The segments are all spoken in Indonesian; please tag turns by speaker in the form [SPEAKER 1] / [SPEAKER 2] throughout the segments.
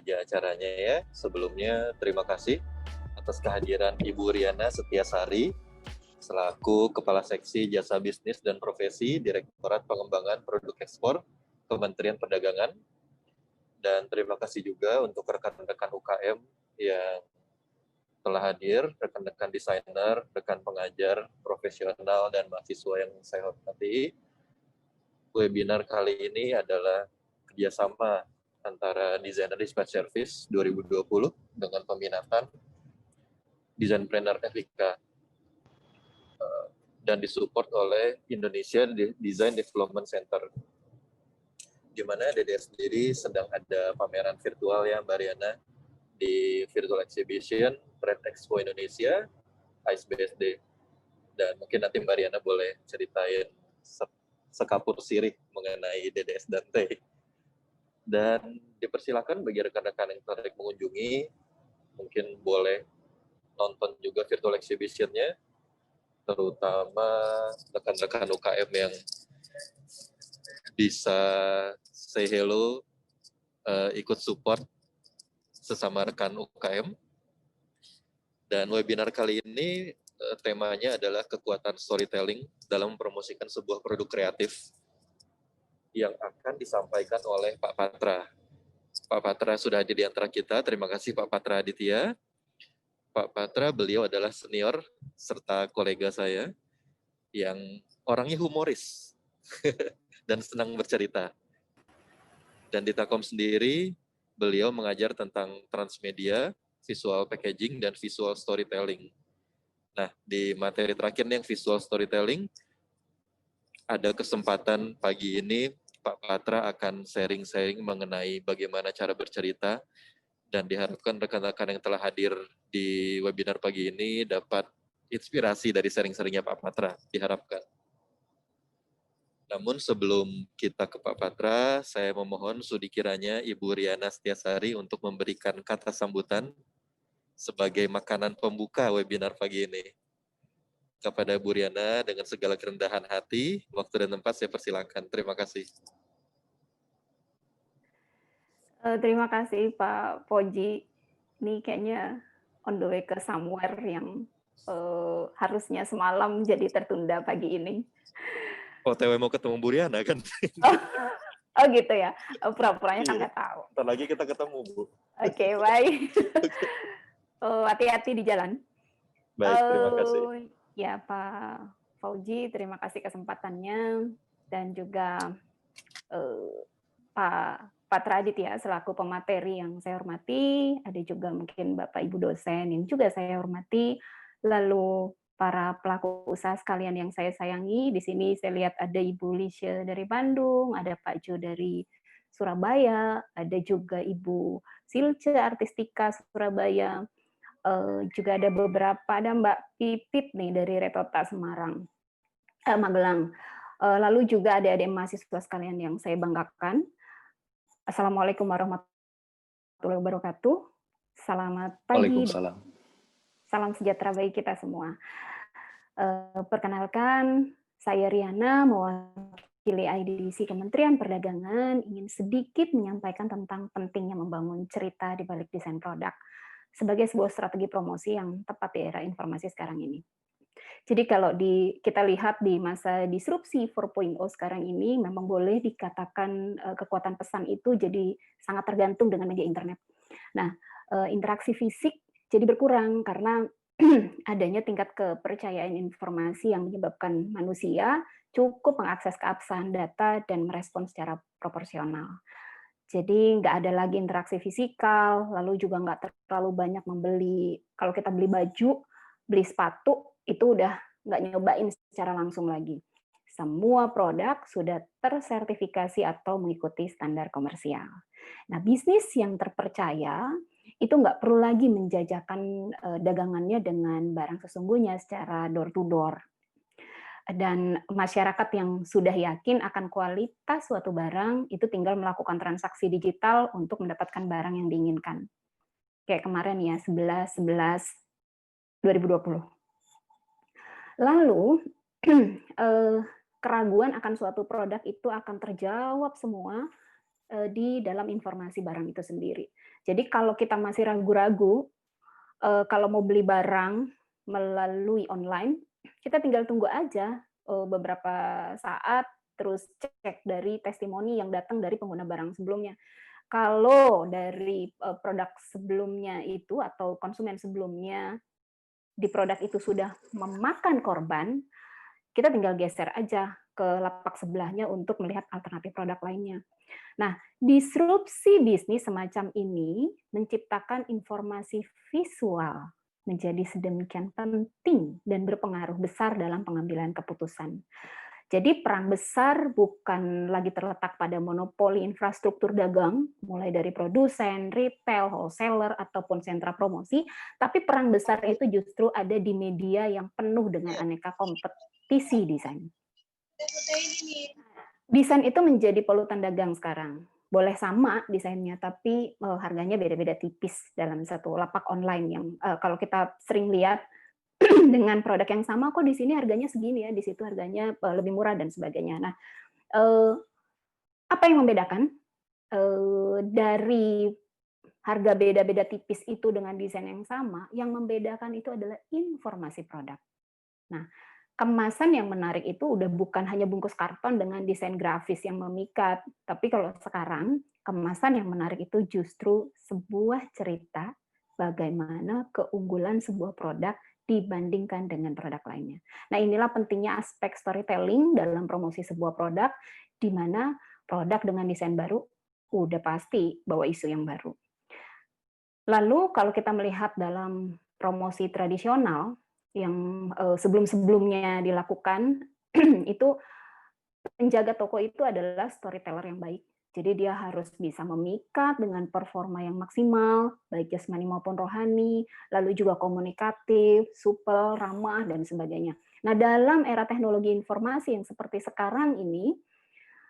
[SPEAKER 1] aja acaranya ya. Sebelumnya terima kasih atas kehadiran Ibu Riana Setiasari selaku Kepala Seksi Jasa Bisnis dan Profesi Direktorat Pengembangan Produk Ekspor Kementerian Perdagangan. Dan terima kasih juga untuk rekan-rekan UKM yang telah hadir, rekan-rekan desainer, rekan pengajar, profesional, dan mahasiswa yang saya hormati. Webinar kali ini adalah kerjasama antara Designer Dispatch Service 2020 dengan peminatan Designpreneur FIK dan disupport oleh Indonesia Design Development Center, di mana DDR sendiri sedang ada pameran virtual ya Mbak Riana di Virtual Exhibition Trade Expo Indonesia ISBSD. Dan mungkin nanti Mbak Riana boleh ceritain sekapur sirih mengenai DDS dan T. Dan dipersilakan bagi rekan-rekan yang tertarik mengunjungi, mungkin boleh nonton juga virtual exhibition-nya, terutama rekan-rekan UKM yang bisa say hello, ikut support sesama rekan UKM. Dan webinar kali ini temanya adalah kekuatan storytelling dalam mempromosikan sebuah produk kreatif yang akan disampaikan oleh Pak Patra. Pak Patra sudah hadir di antara kita. Terima kasih Pak Patra Aditya. Pak Patra, beliau adalah senior serta kolega saya yang orangnya humoris dan senang bercerita. Dan di Takom sendiri, beliau mengajar tentang transmedia, visual packaging, dan visual storytelling. Nah, di materi terakhir yang visual storytelling, ada kesempatan pagi ini Pak Patra akan sharing-sharing mengenai bagaimana cara bercerita, dan diharapkan rekan-rekan yang telah hadir di webinar pagi ini dapat inspirasi dari sharing-sharingnya Pak Patra, diharapkan. Namun sebelum kita ke Pak Patra, saya memohon sudi kiranya Ibu Riana Setiasari untuk memberikan kata sambutan sebagai makanan pembuka webinar pagi ini. Kepada Bu Riana dengan segala kerendahan hati, waktu dan tempat saya persilakan. Terima kasih.
[SPEAKER 2] Terima kasih Pak Poji. Ini kayaknya on the way ke somewhere yang harusnya semalam jadi tertunda pagi ini.
[SPEAKER 1] OTW mau ketemu Bu Riana kan?
[SPEAKER 2] Oh gitu ya, pura-puranya kan nggak tahu.
[SPEAKER 1] Ntar lagi kita ketemu Bu.
[SPEAKER 2] Oke, baik. Hati-hati di jalan.
[SPEAKER 1] Baik, terima kasih.
[SPEAKER 2] Ya Pak Fauji, terima kasih kesempatannya, dan juga Pak Patra Aditya selaku pemateri yang saya hormati, ada juga mungkin Bapak Ibu dosen yang juga saya hormati, lalu para pelaku usaha sekalian yang saya sayangi. Di sini saya lihat ada Ibu Lisha dari Bandung, ada Pak Jo dari Surabaya, ada juga Ibu Silce Artistika Surabaya, juga ada beberapa, ada Mbak Pipit nih dari Retota Semarang, Magelang. Lalu juga ada adik mahasiswa sekalian yang saya banggakan. Assalamualaikum warahmatullahi wabarakatuh. Selamat pagi.
[SPEAKER 3] Waalaikumsalam.
[SPEAKER 2] Salam sejahtera bagi kita semua. Perkenalkan, saya Riana, mewakili IDDC Kementerian Perdagangan, ingin sedikit menyampaikan tentang pentingnya membangun cerita di balik desain produk sebagai sebuah strategi promosi yang tepat di era informasi sekarang ini. Jadi kalau kita lihat di masa disrupsi 4.0 sekarang ini, memang boleh dikatakan kekuatan pesan itu jadi sangat tergantung dengan media internet. Nah, interaksi fisik jadi berkurang karena adanya tingkat kepercayaan informasi yang menyebabkan manusia cukup mengakses keabsahan data dan merespons secara proporsional. Jadi nggak ada lagi interaksi fisikal, lalu juga nggak terlalu banyak membeli. Kalau kita beli baju, beli sepatu, itu udah nggak nyobain secara langsung lagi. Semua produk sudah tersertifikasi atau mengikuti standar komersial. Nah, bisnis yang terpercaya itu nggak perlu lagi menjajakan dagangannya dengan barang sesungguhnya secara door to door. Dan masyarakat yang sudah yakin akan kualitas suatu barang itu tinggal melakukan transaksi digital untuk mendapatkan barang yang diinginkan. Kayak kemarin ya, 11/11/2020. Lalu keraguan akan suatu produk itu akan terjawab semua di dalam informasi barang itu sendiri. Jadi kalau kita masih ragu-ragu, kalau mau beli barang melalui online, kita tinggal tunggu aja, beberapa saat, terus cek dari testimoni yang datang dari pengguna barang sebelumnya. Kalau dari, produk sebelumnya itu atau konsumen sebelumnya di produk itu sudah memakan korban, kita tinggal geser aja ke lapak sebelahnya untuk melihat alternatif produk lainnya. Nah, disrupsi bisnis semacam ini menciptakan informasi visual menjadi sedemikian penting dan berpengaruh besar dalam pengambilan keputusan. Jadi perang besar bukan lagi terletak pada monopoli infrastruktur dagang, mulai dari produsen, retail, wholesaler, ataupun sentra promosi, tapi perang besar itu justru ada di media yang penuh dengan aneka kompetisi desain. Desain itu menjadi polutan dagang sekarang. Boleh sama desainnya, tapi harganya beda-beda tipis dalam satu lapak online yang kalau kita sering lihat dengan produk yang sama kok di sini harganya segini ya, di situ harganya lebih murah dan sebagainya. Nah, apa yang membedakan dari harga beda-beda tipis itu dengan desain yang sama? Yang membedakan itu adalah informasi produk. Nah, kemasan yang menarik itu udah bukan hanya bungkus karton dengan desain grafis yang memikat, tapi kalau sekarang kemasan yang menarik itu justru sebuah cerita bagaimana keunggulan sebuah produk dibandingkan dengan produk lainnya. Nah, inilah pentingnya aspek storytelling dalam promosi sebuah produk, di mana produk dengan desain baru udah pasti bawa isu yang baru. Lalu kalau kita melihat dalam promosi tradisional yang sebelum-sebelumnya dilakukan, itu penjaga toko itu adalah storyteller yang baik. Jadi dia harus bisa memikat dengan performa yang maksimal, baik jasmani maupun rohani, lalu juga komunikatif, supel, ramah, dan sebagainya. Nah, dalam era teknologi informasi yang seperti sekarang ini,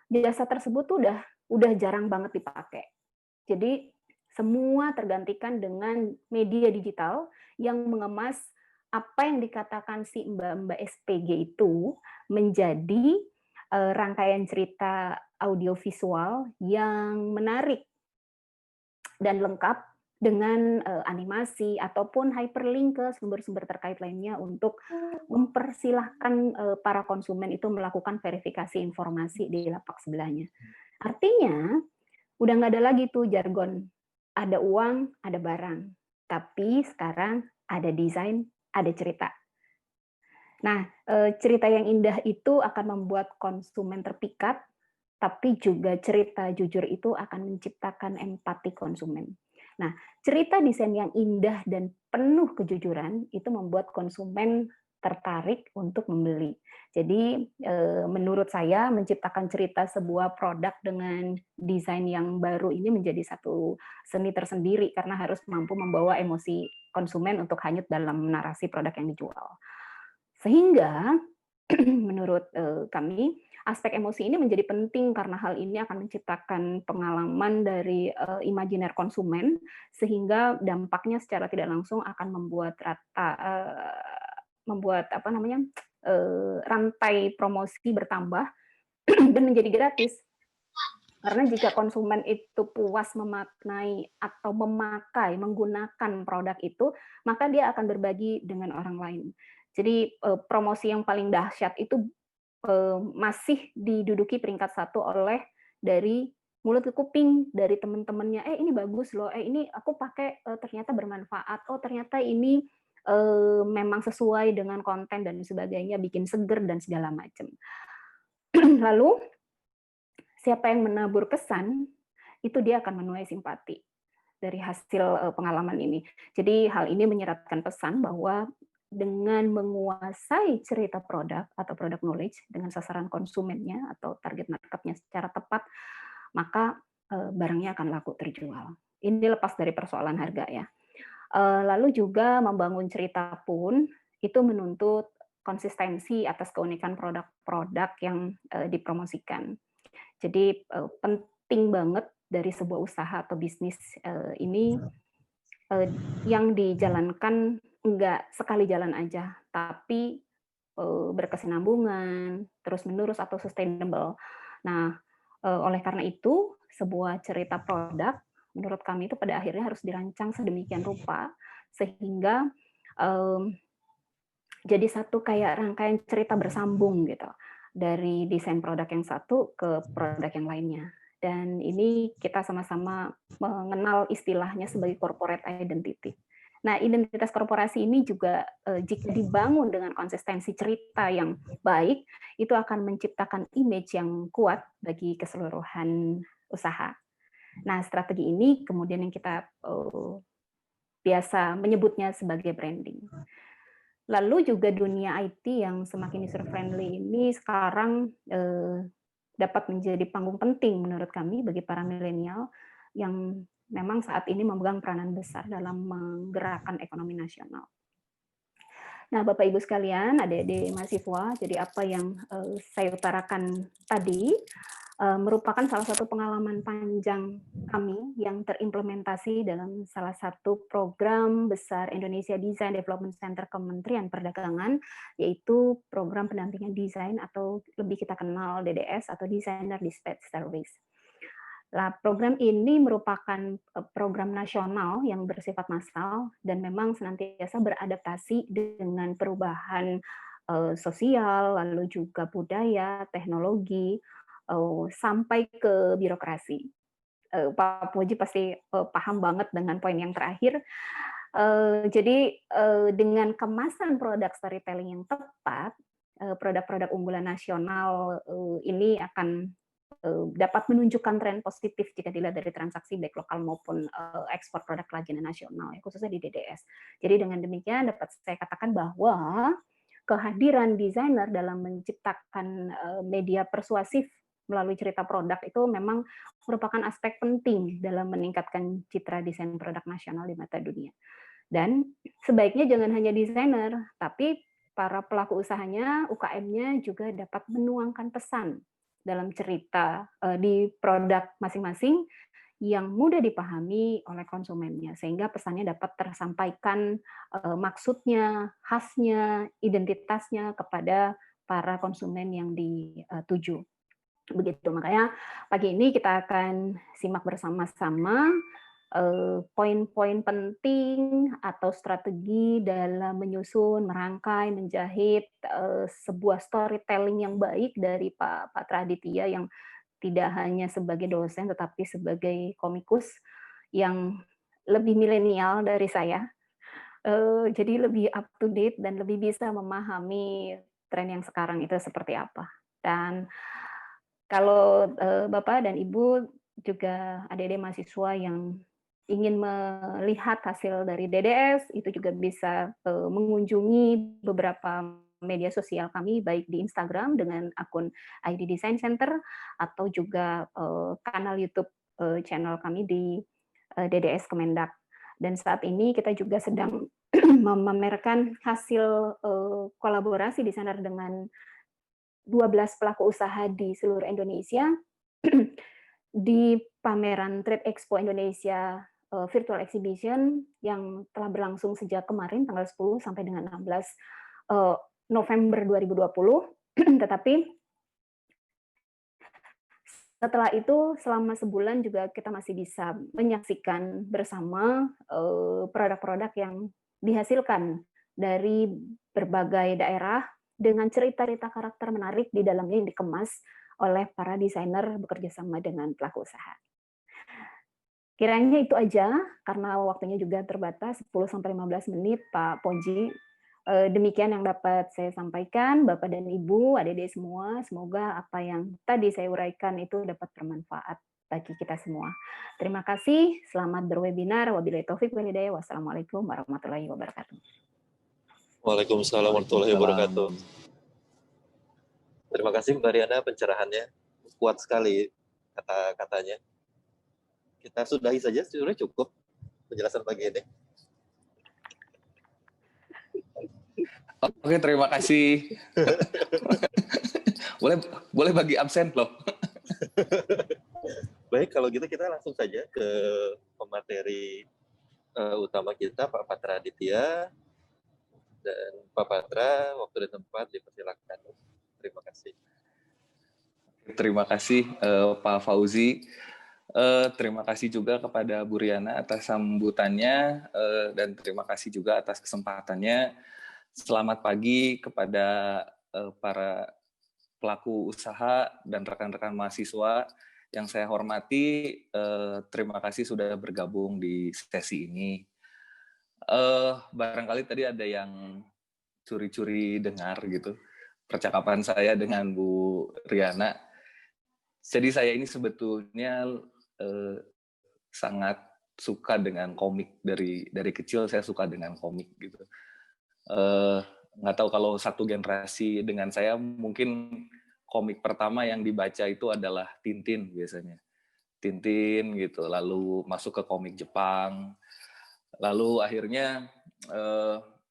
[SPEAKER 2] jasa tersebut tuh udah jarang banget dipakai. Jadi semua tergantikan dengan media digital yang mengemas apa yang dikatakan si mbak-mbak SPG itu menjadi rangkaian cerita audiovisual yang menarik dan lengkap dengan animasi ataupun hyperlink ke sumber-sumber terkait lainnya untuk mempersilahkan para konsumen itu melakukan verifikasi informasi di lapak sebelahnya. Artinya, udah nggak ada lagi tuh jargon, ada uang, ada barang. Tapi sekarang ada desain, ada cerita. Nah, cerita yang indah itu akan membuat konsumen terpikat, tapi juga cerita jujur itu akan menciptakan empati konsumen. Nah, cerita desain yang indah dan penuh kejujuran itu membuat konsumen tertarik untuk membeli. Jadi, menurut saya menciptakan cerita sebuah produk dengan desain yang baru ini menjadi satu seni tersendiri karena harus mampu membawa emosi konsumen untuk hanyut dalam narasi produk yang dijual. Sehingga menurut kami, aspek emosi ini menjadi penting karena hal ini akan menciptakan pengalaman dari imajiner konsumen, sehingga dampaknya secara tidak langsung akan membuat rantai promosi bertambah dan menjadi gratis. Karena jika konsumen itu puas memaknai atau menggunakan produk itu, maka dia akan berbagi dengan orang lain. Jadi promosi yang paling dahsyat itu masih diduduki peringkat 1 oleh dari mulut ke kuping, dari teman-temannya, ini bagus loh, ini aku pakai ternyata bermanfaat, oh ternyata ini memang sesuai dengan konten dan sebagainya, bikin seger dan segala macam. Lalu siapa yang menabur kesan, itu dia akan menuai simpati dari hasil pengalaman ini. Jadi hal ini menyeratkan pesan bahwa dengan menguasai cerita produk atau product knowledge dengan sasaran konsumennya atau target marketnya secara tepat, maka barangnya akan laku terjual. Ini lepas dari persoalan harga ya. Lalu juga membangun cerita pun itu menuntut konsistensi atas keunikan produk-produk yang dipromosikan. Jadi penting banget dari sebuah usaha atau bisnis ini yang dijalankan enggak sekali jalan aja, tapi berkesinambungan, terus-menerus atau sustainable. Nah, oleh karena itu, sebuah cerita produk, menurut kami itu pada akhirnya harus dirancang sedemikian rupa sehingga jadi satu kayak rangkaian cerita bersambung gitu dari desain produk yang satu ke produk yang lainnya. Dan ini kita sama-sama mengenal istilahnya sebagai corporate identity. Nah, identitas korporasi ini juga jika dibangun dengan konsistensi cerita yang baik, itu akan menciptakan image yang kuat bagi keseluruhan usaha. Nah, strategi ini kemudian yang kita biasa menyebutnya sebagai branding. Lalu juga dunia IT yang semakin user friendly ini sekarang dapat menjadi panggung penting menurut kami bagi para milenial yang memang saat ini memegang peranan besar dalam menggerakkan ekonomi nasional. Nah, Bapak Ibu sekalian, adik-adik mahasiswa, jadi apa yang saya utarakan tadi merupakan salah satu pengalaman panjang kami yang terimplementasi dalam salah satu program besar Indonesia Design Development Center Kementerian Perdagangan, yaitu program pendampingan desain atau lebih kita kenal DDS atau Designer Dispatch Service. Nah, program ini merupakan program nasional yang bersifat massal dan memang senantiasa beradaptasi dengan perubahan sosial, lalu juga budaya, teknologi, sampai ke birokrasi. Pak Puji pasti paham banget dengan poin yang terakhir. Jadi dengan kemasan produk storytelling yang tepat, produk-produk unggulan nasional ini akan dapat menunjukkan tren positif jika dilihat dari transaksi baik lokal maupun ekspor produk kerajinan nasional, khususnya di DDS. Jadi dengan demikian dapat saya katakan bahwa kehadiran desainer dalam menciptakan media persuasif melalui cerita produk itu memang merupakan aspek penting dalam meningkatkan citra desain produk nasional di mata dunia. Dan sebaiknya jangan hanya desainer, tapi para pelaku usahanya, UKM-nya juga dapat menuangkan pesan dalam cerita di produk masing-masing yang mudah dipahami oleh konsumennya, sehingga pesannya dapat tersampaikan maksudnya, khasnya, identitasnya kepada para konsumen yang dituju. Begitu, makanya pagi ini kita akan simak bersama-sama poin-poin penting atau strategi dalam menyusun, merangkai, menjahit sebuah storytelling yang baik dari Pak Traditya yang tidak hanya sebagai dosen tetapi sebagai komikus yang lebih milenial dari saya. Jadi lebih up to date dan lebih bisa memahami tren yang sekarang itu seperti apa. Dan kalau Bapak dan Ibu juga adik-adik mahasiswa yang ingin melihat hasil dari DDS, itu juga bisa mengunjungi beberapa media sosial kami, baik di Instagram dengan akun ID Design Center, atau juga kanal YouTube channel kami di DDS Kemendak. Dan saat ini kita juga sedang memamerkan hasil kolaborasi desainer dengan 12 pelaku usaha di seluruh Indonesia di pameran Trade Expo Indonesia Virtual Exhibition yang telah berlangsung sejak kemarin tanggal 10 sampai dengan 16 November 2020. Tetapi setelah itu selama sebulan juga kita masih bisa menyaksikan bersama produk-produk yang dihasilkan dari berbagai daerah dengan cerita-cerita karakter menarik di dalamnya yang dikemas oleh para desainer bekerja sama dengan pelaku usaha. Kiranya itu aja, karena waktunya juga terbatas, 10-15 menit, Pak Poji. Demikian yang dapat saya sampaikan, Bapak dan Ibu, adik-adik semua. Semoga apa yang tadi saya uraikan itu dapat bermanfaat bagi kita semua. Terima kasih, selamat berwebinar. Wabillahi taufik wal hidayah. Wassalamualaikum warahmatullahi wabarakatuh.
[SPEAKER 1] Waalaikumsalam warahmatullahi wabarakatuh. Terima kasih Mbak Riana pencerahannya. Kuat sekali kata-katanya. Kita sudahi saja, sebenarnya cukup penjelasan pagi ini.
[SPEAKER 3] Oke, terima kasih. boleh bagi absen loh.
[SPEAKER 1] Baik, kalau gitu kita langsung saja ke pemateri utama kita, Pak Patra Aditya. Dan Pak Patra, waktu dan tempat dipersilakan. Terima kasih.
[SPEAKER 3] Terima kasih Pak Fauzi. Terima kasih juga kepada Bu Riana atas sambutannya, dan terima kasih juga atas kesempatannya. Selamat pagi kepada para pelaku usaha dan rekan-rekan mahasiswa yang saya hormati. Terima kasih sudah bergabung di sesi ini. Barangkali tadi ada yang curi-curi dengar gitu percakapan saya dengan Bu Riana. Jadi saya ini sebetulnya sangat suka dengan komik. Dari kecil saya suka dengan komik gitu. Nggak tahu kalau satu generasi dengan saya, mungkin komik pertama yang dibaca itu adalah Tintin biasanya. Tintin gitu, lalu masuk ke komik Jepang, lalu akhirnya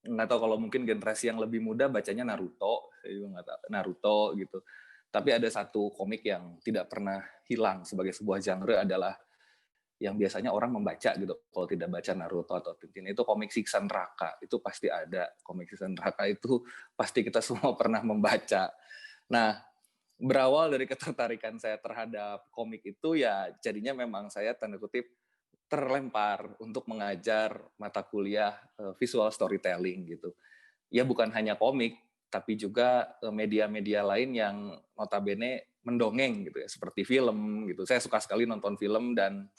[SPEAKER 3] nggak tahu kalau mungkin generasi yang lebih muda bacanya Naruto, saya juga nggak tahu, Naruto gitu. Tapi ada satu komik yang tidak pernah hilang sebagai sebuah genre adalah yang biasanya orang membaca gitu. Kalau tidak baca Naruto atau Tintin, itu komik Siksa Neraka. Itu pasti ada. Komik Siksa Neraka itu pasti kita semua pernah membaca. Nah, berawal dari ketertarikan saya terhadap komik itu, ya jadinya memang saya tanda kutip terlempar untuk mengajar mata kuliah visual storytelling gitu. Ya bukan hanya komik, tapi juga media-media lain yang notabene mendongeng gitu ya, seperti film gitu. Saya suka sekali nonton film, dan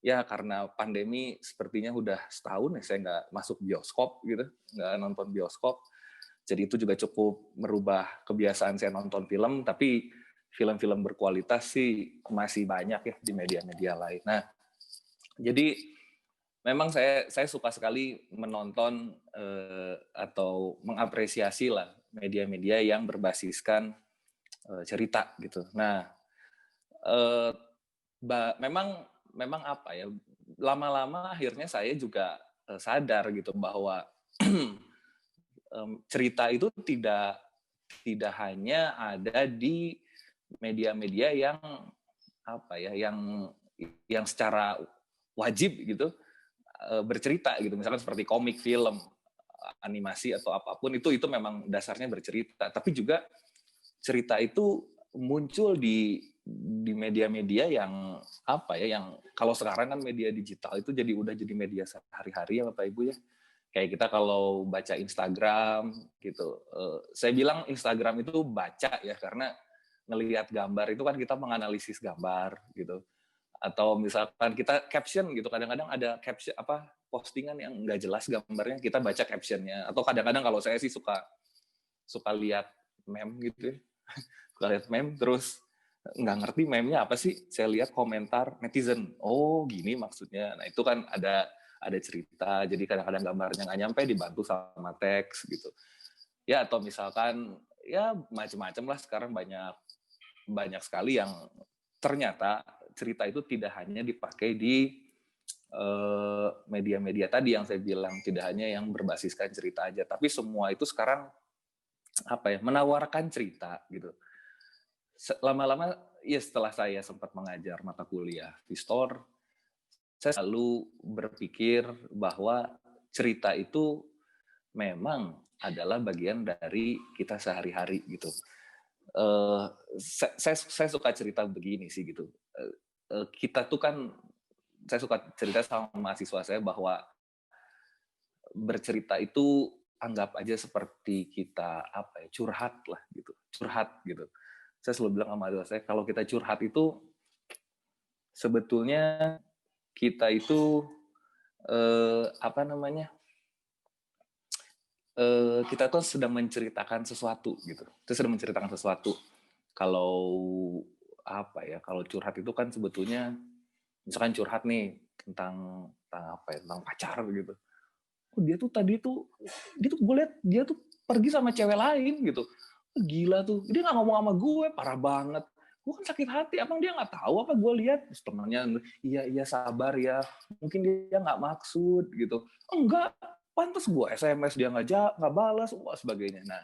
[SPEAKER 3] ya karena pandemi sepertinya udah setahun ya saya nggak masuk bioskop gitu, nggak nonton bioskop. Jadi itu juga cukup merubah kebiasaan saya nonton film, tapi film-film berkualitas sih masih banyak ya di media-media lain. Nah, jadi memang saya suka sekali menonton atau mengapresiasi lah media-media yang berbasiskan cerita gitu. Nah, memang apa ya, lama-lama akhirnya saya juga sadar gitu bahwa cerita itu tidak hanya ada di media-media yang apa ya, yang secara wajib gitu bercerita gitu, misalkan seperti komik, film, animasi atau apapun, itu memang dasarnya bercerita, tapi juga cerita itu muncul di media-media yang apa ya, yang kalau sekarang kan media digital itu udah jadi media sehari-hari ya Bapak Ibu ya. Kayak kita kalau baca Instagram gitu, saya bilang Instagram itu baca ya, karena ngelihat gambar itu kan kita menganalisis gambar gitu. Atau misalkan kita caption gitu, kadang-kadang ada caption apa, postingan yang nggak jelas gambarnya, kita baca captionnya. Atau kadang-kadang kalau saya sih suka lihat meme gitu ya. Suka lihat meme, terus nggak ngerti meme-nya apa sih, saya lihat komentar netizen, oh gini maksudnya. Nah itu kan ada cerita, jadi kadang-kadang gambarnya nggak nyampe dibantu sama teks gitu ya. Atau misalkan ya macam-macam lah, sekarang banyak sekali yang ternyata cerita itu tidak hanya dipakai di media-media tadi yang saya bilang, tidak hanya yang berbasiskan cerita aja, tapi semua itu sekarang apa ya, menawarkan cerita gitu. Lama-lama ya, setelah saya sempat mengajar mata kuliah Vistor, saya selalu berpikir bahwa cerita itu memang adalah bagian dari kita sehari-hari gitu. Saya suka cerita begini sih gitu. Kita tuh kan, saya suka cerita sama mahasiswa saya bahwa bercerita itu anggap aja seperti kita apa ya, curhat lah gitu, curhat gitu. Saya selalu bilang sama mahasiswa saya, kalau kita curhat itu sebetulnya kita itu apa namanya, kita tuh sedang menceritakan sesuatu gitu. Kita sedang menceritakan sesuatu. Kalau apa ya, kalau curhat itu kan sebetulnya, misalkan curhat nih tentang apa ya, tentang pacar gitu. Oh, dia tuh tadi tuh, gue liat dia tuh pergi sama cewek lain gitu. Gila tuh, dia nggak ngomong sama gue, parah banget. Gue kan sakit hati, emang dia nggak tahu apa gue lihat? Temennya, iya sabar ya, mungkin dia nggak maksud gitu. Enggak, pantas gue SMS dia nggak balas, wah sebagainya. Nah,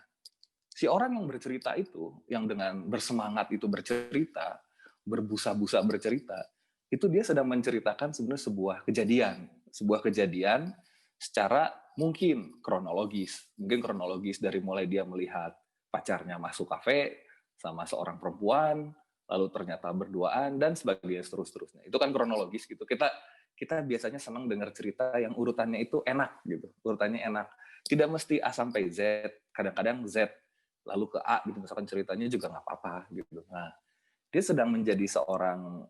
[SPEAKER 3] si orang yang bercerita itu, yang dengan bersemangat itu bercerita, berbusa-busa bercerita, itu dia sedang menceritakan sebenarnya sebuah kejadian secara mungkin kronologis dari mulai dia melihat pacarnya masuk kafe sama seorang perempuan, lalu ternyata berduaan dan sebagainya seterusnya. Itu kan kronologis gitu. Kita biasanya senang dengar cerita yang urutannya itu enak gitu, urutannya enak. Tidak mesti A sampai Z, kadang-kadang Z lalu ke A gitu, misalkan ceritanya juga nggak apa-apa gitu. Nah, dia sedang menjadi seorang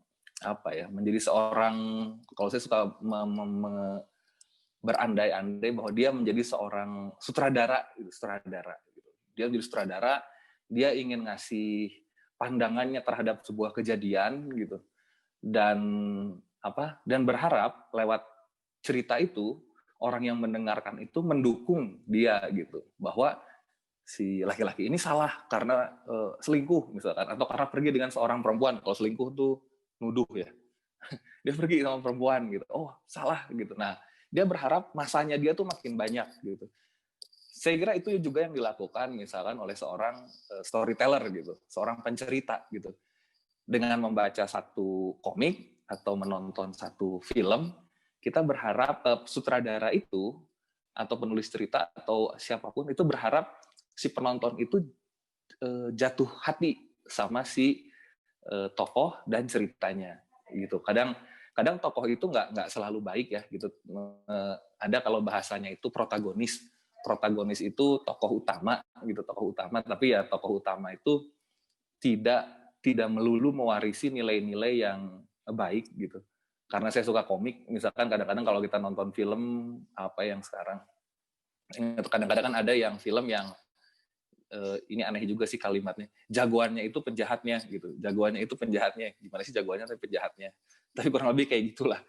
[SPEAKER 3] menjadi seorang, kalau saya suka berandai-andai bahwa dia menjadi seorang sutradara gitu. Dia menjadi sutradara, dia ingin ngasih pandangannya terhadap sebuah kejadian gitu, dan dan berharap lewat cerita itu orang yang mendengarkan itu mendukung dia gitu, bahwa si laki-laki ini salah karena selingkuh misalkan, atau karena pergi dengan seorang perempuan. Kalau selingkuh tuh nuduh ya, dia pergi sama perempuan gitu, oh salah gitu. Nah, dia berharap masanya dia tuh makin banyak gitu. Saya kira itu juga yang dilakukan misalkan oleh seorang storyteller gitu, seorang pencerita gitu. Dengan membaca satu komik atau menonton satu film, kita berharap sutradara itu atau penulis cerita atau siapapun itu berharap si penonton itu jatuh hati sama si tokoh dan ceritanya gitu. Kadang tokoh itu nggak selalu baik ya gitu. Ada kalau bahasanya itu protagonis itu tokoh utama gitu, tokoh utama, tapi ya tokoh utama itu tidak melulu mewarisi nilai-nilai yang baik gitu. Karena saya suka komik, misalkan kadang-kadang kalau kita nonton film yang sekarang, kadang-kadang kan ada yang film yang ini aneh juga sih kalimatnya, jagoannya itu penjahatnya gitu, jagoannya itu penjahatnya, gimana sih jagoannya tapi penjahatnya, tapi kurang lebih kayak gitulah.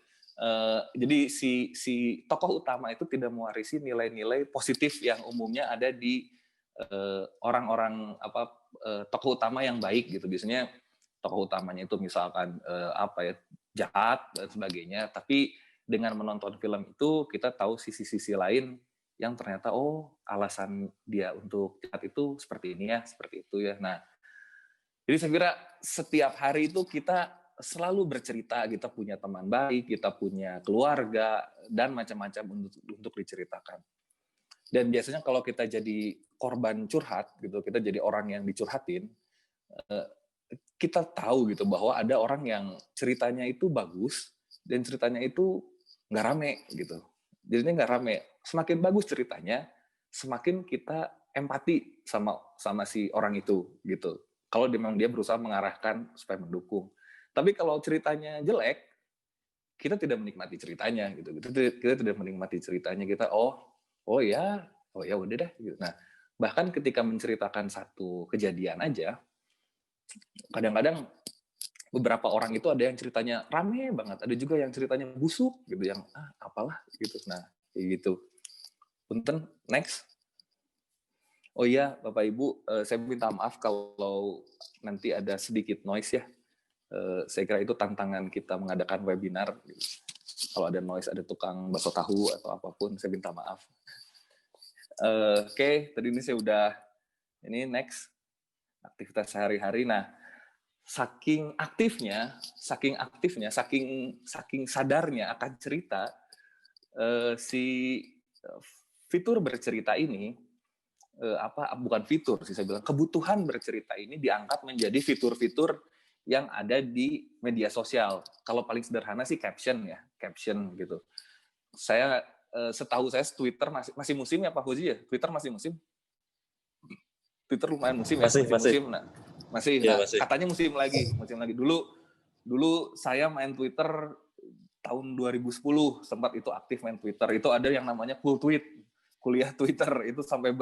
[SPEAKER 3] Jadi si tokoh utama itu tidak mewarisi nilai-nilai positif yang umumnya ada di orang-orang tokoh utama yang baik gitu. Biasanya tokoh utamanya itu misalkan jahat dan sebagainya, tapi dengan menonton film itu kita tahu sisi-sisi lain yang ternyata alasan dia untuk jahat itu seperti ini ya, seperti itu ya. Nah, jadi saya kira setiap hari itu kita selalu bercerita, kita punya teman baik, kita punya keluarga, dan macam-macam untuk diceritakan. Dan biasanya kalau kita jadi korban curhat, gitu, kita jadi orang yang dicurhatin, kita tahu gitu bahwa ada orang yang ceritanya itu bagus, dan ceritanya itu nggak rame gitu. Jadinya nggak rame. Semakin bagus ceritanya, semakin kita empati sama si orang itu gitu. Kalau memang dia berusaha mengarahkan supaya mendukung. Tapi kalau ceritanya jelek, kita tidak menikmati ceritanya gitu. Kita tidak menikmati ceritanya. Kita ya udah deh gitu. Nah, bahkan ketika menceritakan satu kejadian aja, kadang-kadang beberapa orang itu ada yang ceritanya rame banget, ada juga yang ceritanya busuk gitu, yang apalah gitu. Nah, kayak gitu. Punten, next. Oh iya, Bapak Ibu, saya minta maaf kalau nanti ada sedikit noise ya. Saya kira itu tantangan kita mengadakan webinar. Kalau ada noise, ada tukang bakso tahu atau apapun, saya minta maaf. Oke, tadi ini saya udah, ini next, aktivitas sehari-hari. Nah, saking sadarnya akan cerita, si fitur bercerita ini, bukan fitur sih, saya bilang kebutuhan bercerita ini diangkat menjadi fitur-fitur yang ada di media sosial. Kalau paling sederhana sih caption gitu. Saya setahu saya Twitter masih musim ya Pak Fauzi ya? Twitter masih musim? Twitter lumayan musim ya?
[SPEAKER 1] Masih.
[SPEAKER 3] Musim. Nah, masih.
[SPEAKER 1] Ya,
[SPEAKER 3] nah,
[SPEAKER 1] masih.
[SPEAKER 3] Katanya musim lagi. Dulu saya main Twitter tahun 2010, sempat itu aktif main Twitter. Itu ada yang namanya kuliah Twitter, itu sampai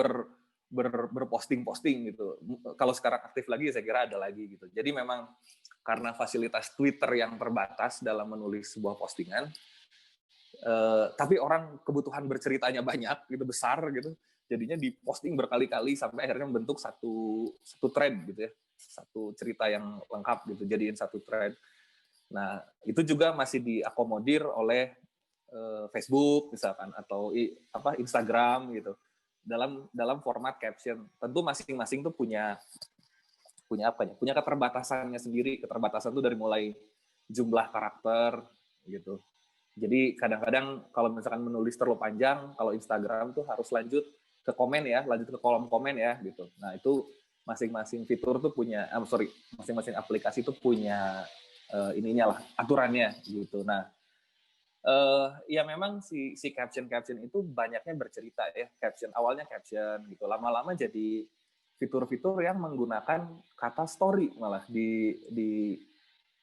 [SPEAKER 3] berposting gitu. Kalau sekarang aktif lagi, saya kira ada lagi gitu. Jadi memang karena fasilitas Twitter yang terbatas dalam menulis sebuah postingan, tapi orang kebutuhan berceritanya banyak gitu, besar gitu, jadinya diposting berkali-kali sampai akhirnya membentuk satu thread gitu ya, satu cerita yang lengkap gitu, jadiin satu thread. Nah, itu juga masih diakomodir oleh Facebook misalkan, atau Instagram gitu, dalam format caption. Tentu masing-masing tuh punya keterbatasannya sendiri. Keterbatasan tuh dari mulai jumlah karakter gitu. Jadi kadang-kadang kalau misalkan menulis terlalu panjang, kalau Instagram tuh harus lanjut ke kolom komen ya gitu. Nah, itu masing-masing fitur tuh punya, masing-masing aplikasi tuh punya ininya lah, aturannya gitu. Nah, ya memang si caption itu banyaknya bercerita ya. Awalnya caption gitu, lama-lama jadi fitur-fitur yang menggunakan kata story malah di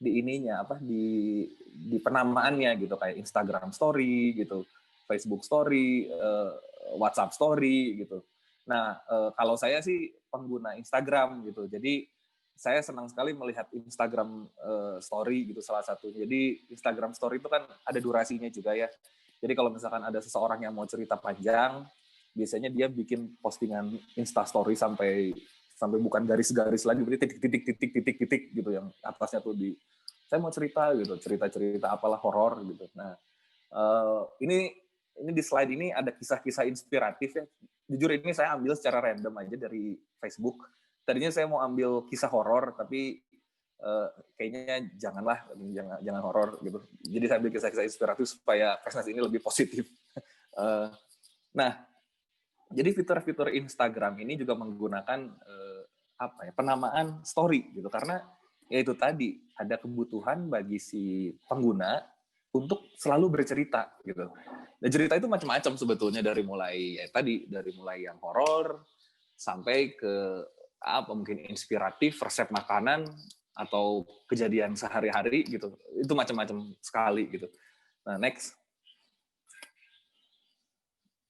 [SPEAKER 3] ininya di penamaannya gitu, kayak Instagram story gitu, Facebook story, WhatsApp story gitu. Nah, kalau saya sih pengguna Instagram gitu. Jadi saya senang sekali melihat Instagram story gitu salah satunya. Jadi Instagram story itu kan ada durasinya juga ya. Jadi kalau misalkan ada seseorang yang mau cerita panjang, biasanya dia bikin postingan Insta story sampai bukan garis-garis lagi, berarti titik gitu, yang atasnya tuh saya mau cerita gitu, cerita apalah horor gitu. Nah, ini di slide ini ada kisah-kisah inspiratif ya. Jujur ini saya ambil secara random aja dari Facebook. Tadinya saya mau ambil kisah horor, tapi kayaknya jangan horor gitu. Jadi saya ambil kisah-kisah inspiratif supaya presentasi ini lebih positif. Nah, jadi fitur-fitur Instagram ini juga menggunakan penamaan story gitu, karena ya itu tadi ada kebutuhan bagi si pengguna untuk selalu bercerita gitu. Dan cerita itu macam-macam sebetulnya, dari mulai yang horor sampai ke mungkin inspiratif, resep makanan atau kejadian sehari-hari gitu. Itu macam-macam sekali gitu. Nah, next.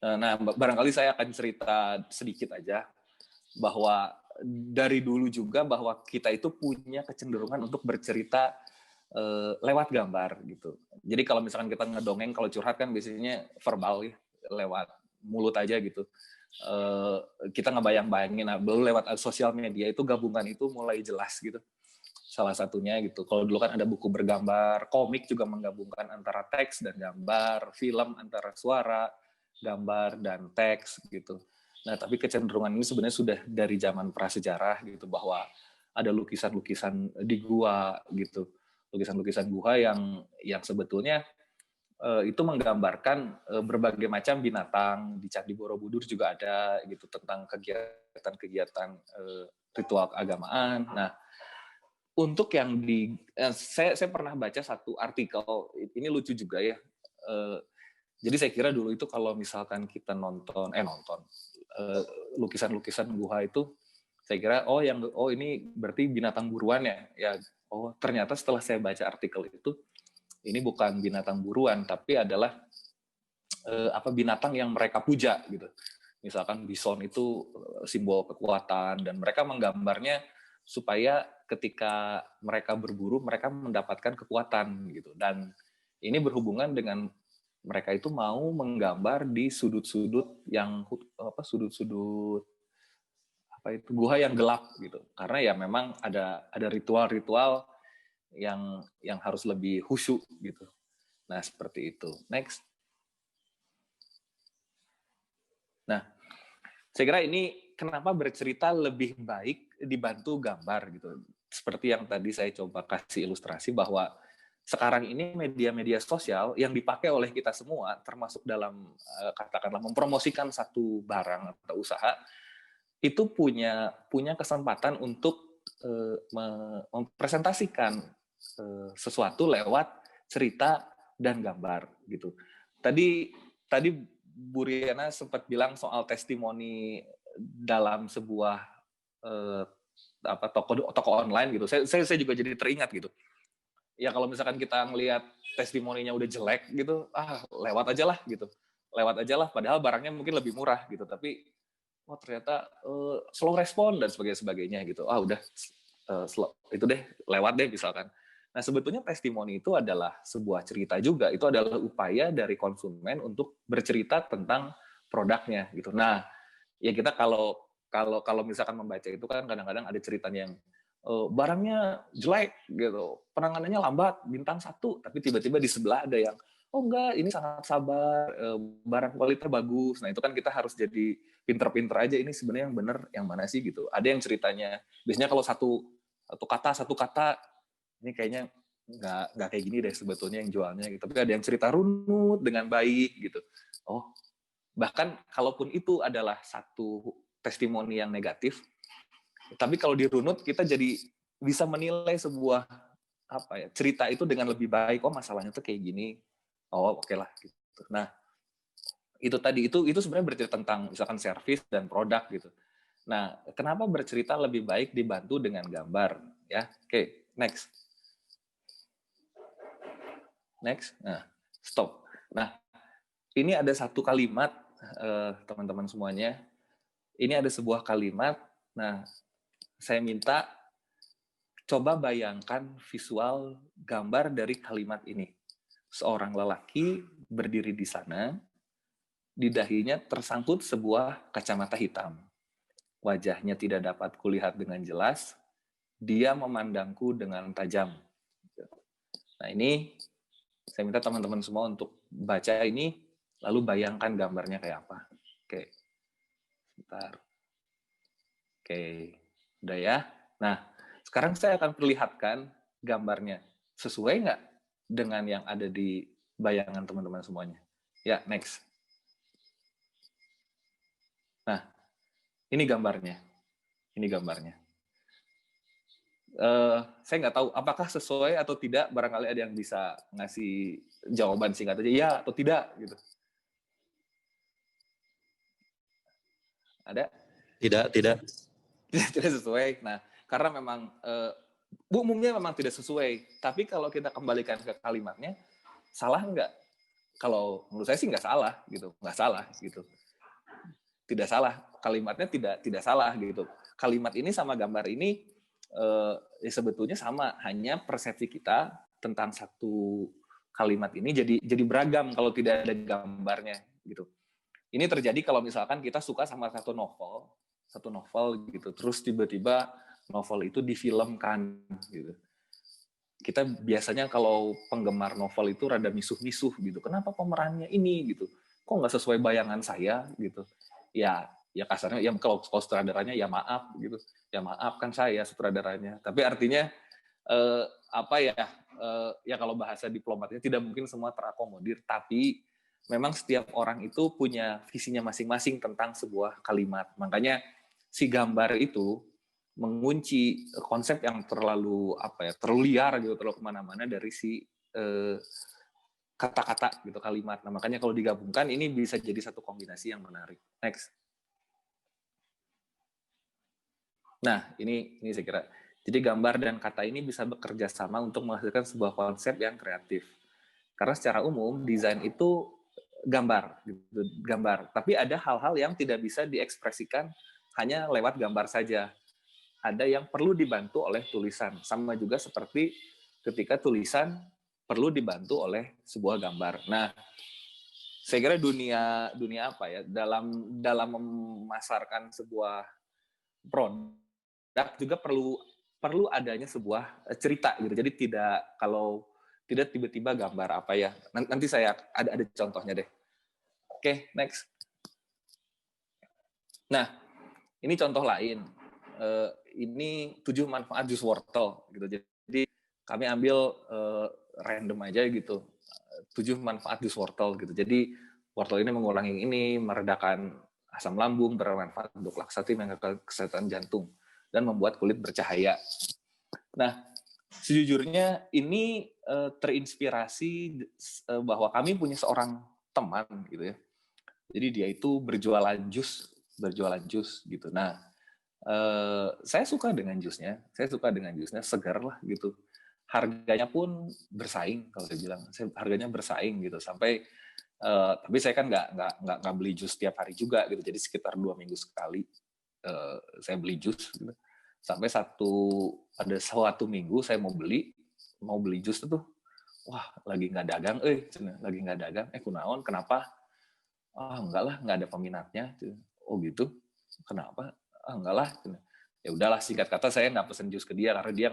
[SPEAKER 3] Nah, barangkali saya akan cerita sedikit aja bahwa dari dulu juga bahwa kita itu punya kecenderungan untuk bercerita lewat gambar gitu. Jadi kalau misalkan kita ngedongeng, kalau curhat kan biasanya verbal ya, lewat mulut aja gitu. Kita ngebayang-bayangin, nah, baru lewat sosial media itu gabungan itu mulai jelas gitu. Salah satunya gitu. Kalau dulu kan ada buku bergambar, komik juga menggabungkan antara teks dan gambar, film antara suara, gambar dan teks gitu. Nah, tapi kecenderungan ini sebenarnya sudah dari zaman prasejarah gitu, bahwa ada lukisan-lukisan di gua gitu. Lukisan-lukisan gua yang sebetulnya itu menggambarkan berbagai macam binatang. Di Candi Borobudur juga ada gitu, tentang kegiatan-kegiatan ritual keagamaan. Nah, untuk yang saya pernah baca satu artikel, ini lucu juga ya. Jadi saya kira dulu itu kalau misalkan kita nonton lukisan-lukisan gua itu, saya kira ini berarti binatang buruan ya. Ya, ternyata setelah saya baca artikel itu, ini bukan binatang buruan, tapi adalah binatang yang mereka puja gitu. Misalkan bison itu simbol kekuatan, dan mereka menggambarnya supaya ketika mereka berburu, mereka mendapatkan kekuatan gitu. Dan ini berhubungan dengan mereka itu mau menggambar di sudut-sudut gua yang gelap gitu. Karena ya memang ada ritual-ritual yang harus lebih khusyuk gitu. Nah, seperti itu. Next. Nah, saya kira ini kenapa bercerita lebih baik dibantu gambar gitu. Seperti yang tadi saya coba kasih ilustrasi, bahwa sekarang ini media-media sosial yang dipakai oleh kita semua, termasuk dalam katakanlah mempromosikan satu barang atau usaha, itu punya kesempatan untuk mempresentasikan sesuatu lewat cerita dan gambar gitu. Tadi Bu Riana sempat bilang soal testimoni dalam sebuah toko online gitu. Saya juga jadi teringat gitu. Ya kalau misalkan kita ngelihat testimoninya udah jelek gitu, lewat aja lah gitu. Lewat aja lah, padahal barangnya mungkin lebih murah gitu, tapi ternyata slow respon dan sebagainya gitu. Udah itu deh, lewat deh misalkan. Nah, sebetulnya testimoni itu adalah sebuah cerita juga. Itu adalah upaya dari konsumen untuk bercerita tentang produknya gitu. Nah, ya kita kalau misalkan membaca itu kan kadang-kadang ada ceritanya yang barangnya jelek gitu, penanganannya lambat, bintang 1, tapi tiba-tiba di sebelah ada yang enggak, ini sangat sabar, barang kualitas bagus. Nah, itu kan kita harus jadi pinter-pinter aja, ini sebenarnya yang benar yang mana sih gitu. Ada yang ceritanya biasanya kalau satu kata ini kayaknya nggak kayak gini deh sebetulnya yang jualnya gitu. Tapi ada yang cerita runut dengan baik gitu. Bahkan kalaupun itu adalah satu testimoni yang negatif, Tapi kalau dirunut kita jadi bisa menilai sebuah cerita itu dengan lebih baik. Oh, masalahnya tuh kayak gini. Oh, oke lah gitu. Nah, itu tadi itu sebenarnya bercerita tentang misalkan service dan produk gitu. Nah, kenapa bercerita lebih baik dibantu dengan gambar ya? Oke, next. Nah, stop. Nah, ini ada satu kalimat teman-teman semuanya. Ini ada sebuah kalimat. Nah, saya minta coba bayangkan visual gambar dari kalimat ini. Seorang lelaki berdiri di sana, di dahinya tersangkut sebuah kacamata hitam. Wajahnya tidak dapat kulihat dengan jelas, dia memandangku dengan tajam. Nah, ini saya minta teman-teman semua untuk baca ini, lalu bayangkan gambarnya kayak apa. Oke, sebentar. Oke, udah ya. Nah, sekarang saya akan perlihatkan gambarnya. Sesuai nggak dengan yang ada di bayangan teman-teman semuanya? Ya, next. Nah, ini gambarnya. Ini gambarnya. Saya nggak tahu apakah sesuai atau tidak. Barangkali ada yang bisa ngasih jawaban singkat aja, ya atau tidak gitu. Ada?
[SPEAKER 1] Tidak.
[SPEAKER 3] Tidak sesuai. Nah, karena memang umumnya memang tidak sesuai. Tapi kalau kita kembalikan ke kalimatnya, salah nggak? Kalau menurut saya sih nggak salah gitu, nggak salah gitu. Tidak salah, kalimatnya tidak salah gitu. Kalimat ini sama gambar ini sebetulnya sama, hanya persepsi kita tentang satu kalimat ini jadi beragam kalau tidak ada gambarnya gitu. Ini terjadi kalau misalkan kita suka sama satu novel gitu, terus tiba-tiba novel itu difilmkan gitu. Kita biasanya kalau penggemar novel itu rada misuh-misuh gitu. Kenapa pemerannya ini gitu? Kok nggak sesuai bayangan saya gitu? Ya kasarnya ya kalau sutradaranya ya maaf gitu. Ya maaf kan saya sutradaranya. Tapi artinya ya kalau bahasa diplomatnya tidak mungkin semua terakomodir, tapi memang setiap orang itu punya visinya masing-masing tentang sebuah kalimat. Makanya si gambar itu mengunci konsep yang terlalu liar gitu, terlalu kemana-mana dari si kata-kata gitu, kalimat. Nah, makanya kalau digabungkan ini bisa jadi satu kombinasi yang menarik. Next. Nah, ini saya kira. Jadi gambar dan kata ini bisa bekerja sama untuk menghasilkan sebuah konsep yang kreatif. Karena secara umum desain itu gambar, gitu, gambar. Tapi ada hal-hal yang tidak bisa diekspresikan hanya lewat gambar saja. Ada yang perlu dibantu oleh tulisan. Sama juga seperti ketika tulisan perlu dibantu oleh sebuah gambar. Nah, saya kira dunia apa ya, dalam memasarkan sebuah produk juga perlu adanya sebuah cerita gitu. Jadi tidak tiba-tiba gambar apa ya. Nanti saya ada contohnya deh. Oke, next. Nah, ini contoh lain. Ini 7 manfaat jus wortel gitu. Jadi kami ambil random aja gitu. 7 manfaat jus wortel gitu. Jadi wortel ini mengurangi ini, meredakan asam lambung, bermanfaat untuk laksatif, menjaga kesehatan jantung, dan membuat kulit bercahaya. Nah, sejujurnya ini terinspirasi bahwa kami punya seorang teman gitu ya. Jadi dia itu berjualan jus gitu. Nah, saya suka dengan jusnya, segar lah gitu. Harganya pun bersaing kalau saya bilang, harganya bersaing gitu. Sampai tapi saya kan nggak beli jus tiap hari juga gitu. Jadi sekitar 2 minggu sekali saya beli jus gitu. Sampai ada suatu minggu saya mau beli jus itu, wah lagi nggak dagang, kunaon, kenapa? Enggak lah, nggak ada peminatnya. Oh gitu, kenapa? Enggak lah. Ya udahlah, singkat kata saya nggak pesen jus ke dia karena dia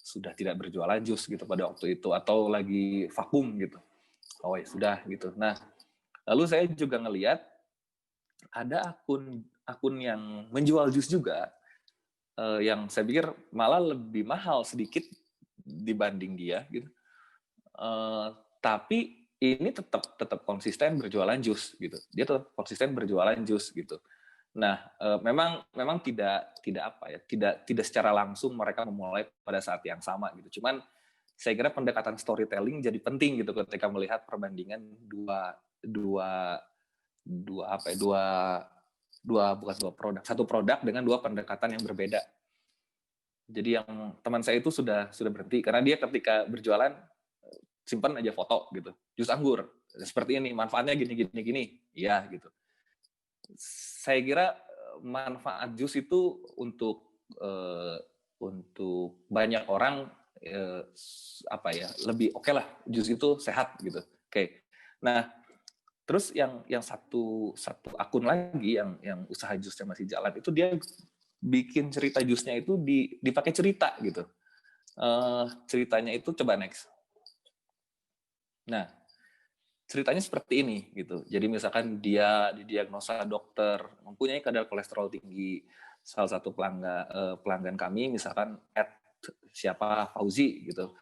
[SPEAKER 3] sudah tidak berjualan jus gitu pada waktu itu, atau lagi vakum gitu. Oh ya sudah gitu. Nah, lalu saya juga ngelihat ada akun yang menjual jus juga, yang saya pikir malah lebih mahal sedikit dibanding dia gitu. Tapi ini tetap konsisten berjualan jus gitu. Dia tetap konsisten berjualan jus gitu. Nah, memang tidak apa ya, tidak secara langsung mereka memulai pada saat yang sama gitu. Cuman saya kira pendekatan storytelling jadi penting gitu ketika melihat perbandingan dua apa ya, bukan dua produk, satu produk dengan dua pendekatan yang berbeda. Jadi yang teman saya itu sudah berhenti karena dia ketika berjualan simpan aja foto gitu, jus anggur seperti ini, manfaatnya gini, iya gitu. Saya kira manfaat jus itu untuk banyak orang apa ya, lebih oke lah, jus itu sehat gitu. Oke. Nah, terus yang satu akun lagi yang usaha jusnya masih jalan itu dia bikin cerita jusnya itu dipakai cerita gitu. Ceritanya itu coba next. Nah, ceritanya seperti ini gitu. Jadi misalkan dia didiagnosa dokter mempunyai kadar kolesterol tinggi. Salah satu pelanggan kami misalkan siapa Fauzi gitu.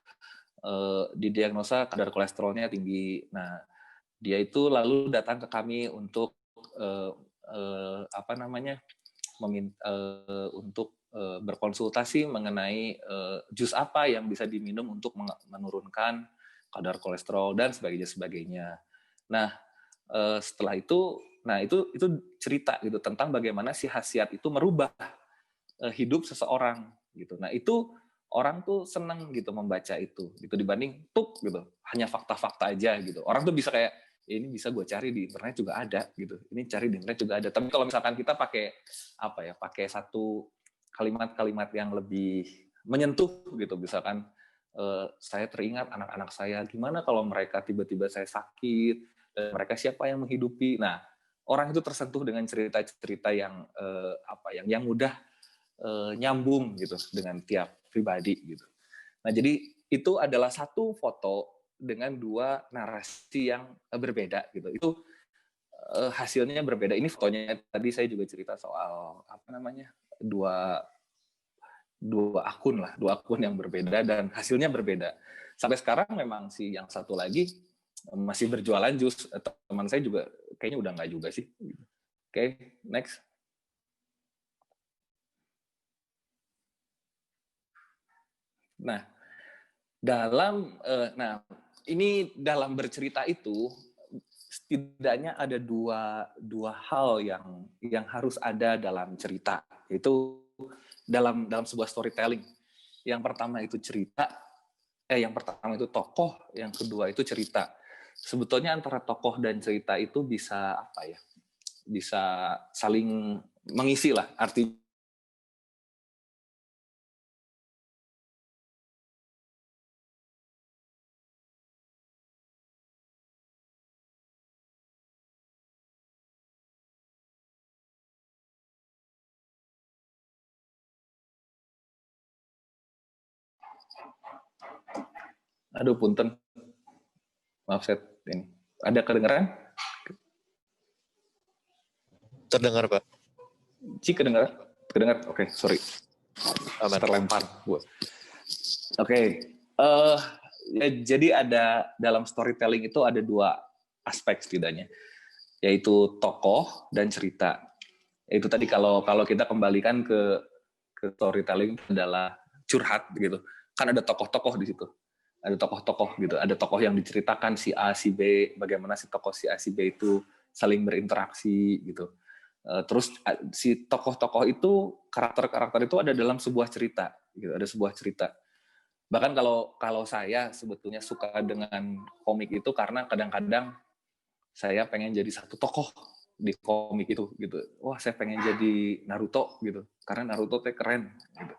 [SPEAKER 3] Didiagnosa kadar kolesterolnya tinggi. Nah, dia itu lalu datang ke kami untuk untuk berkonsultasi mengenai jus apa yang bisa diminum untuk menurunkan kadar kolesterol dan sebagainya. Nah, setelah itu, itu cerita gitu tentang bagaimana si khasiat itu merubah hidup seseorang gitu. Nah, itu orang tuh senang gitu membaca itu gitu dibanding gitu hanya fakta-fakta aja gitu. Orang tuh bisa kayak ini bisa gue cari di internet juga ada gitu. Ini cari di internet juga ada. Tapi kalau misalkan kita pakai satu kalimat-kalimat yang lebih menyentuh gitu, misalkan saya teringat anak-anak saya, gimana kalau mereka tiba-tiba saya sakit dan mereka siapa yang menghidupi. Nah, orang itu tersentuh dengan cerita-cerita yang yang mudah nyambung gitu dengan tiap pribadi gitu. Nah, jadi itu adalah satu foto dengan dua narasi yang berbeda gitu. Itu hasilnya berbeda. Ini fotonya tadi saya juga cerita soal dua akun yang berbeda dan hasilnya berbeda. Sampai sekarang memang si yang satu lagi masih berjualan jus. Teman saya juga kayaknya udah nggak juga sih. Oke, next. Nah, ini dalam bercerita itu setidaknya ada dua hal yang harus ada dalam cerita, yaitu dalam sebuah storytelling. Yang pertama itu tokoh, yang kedua itu cerita. Sebetulnya antara tokoh dan cerita itu bisa bisa saling mengisi lah, artinya aduh punten. Maaf, Set. Ini. Ada kedengaran?
[SPEAKER 1] Terdengar, Pak.
[SPEAKER 3] Kedengar? Oke, sorry.
[SPEAKER 1] Aman.
[SPEAKER 3] Terlempar. Oke. Jadi ada dalam storytelling itu ada dua aspek setidaknya, yaitu tokoh dan cerita. Itu tadi kalau kita kembalikan ke storytelling adalah curhat gitu. Kan ada tokoh-tokoh di situ. Ada tokoh-tokoh gitu, ada tokoh yang diceritakan si A, si B, bagaimana si tokoh si A, si B itu saling berinteraksi gitu. Terus si tokoh-tokoh itu, karakter-karakter itu ada dalam sebuah cerita, gitu, ada sebuah cerita. Bahkan kalau saya sebetulnya suka dengan komik itu karena kadang-kadang saya pengen jadi satu tokoh di komik itu gitu. Wah, saya pengen jadi Naruto gitu, karena Naruto teh keren gitu.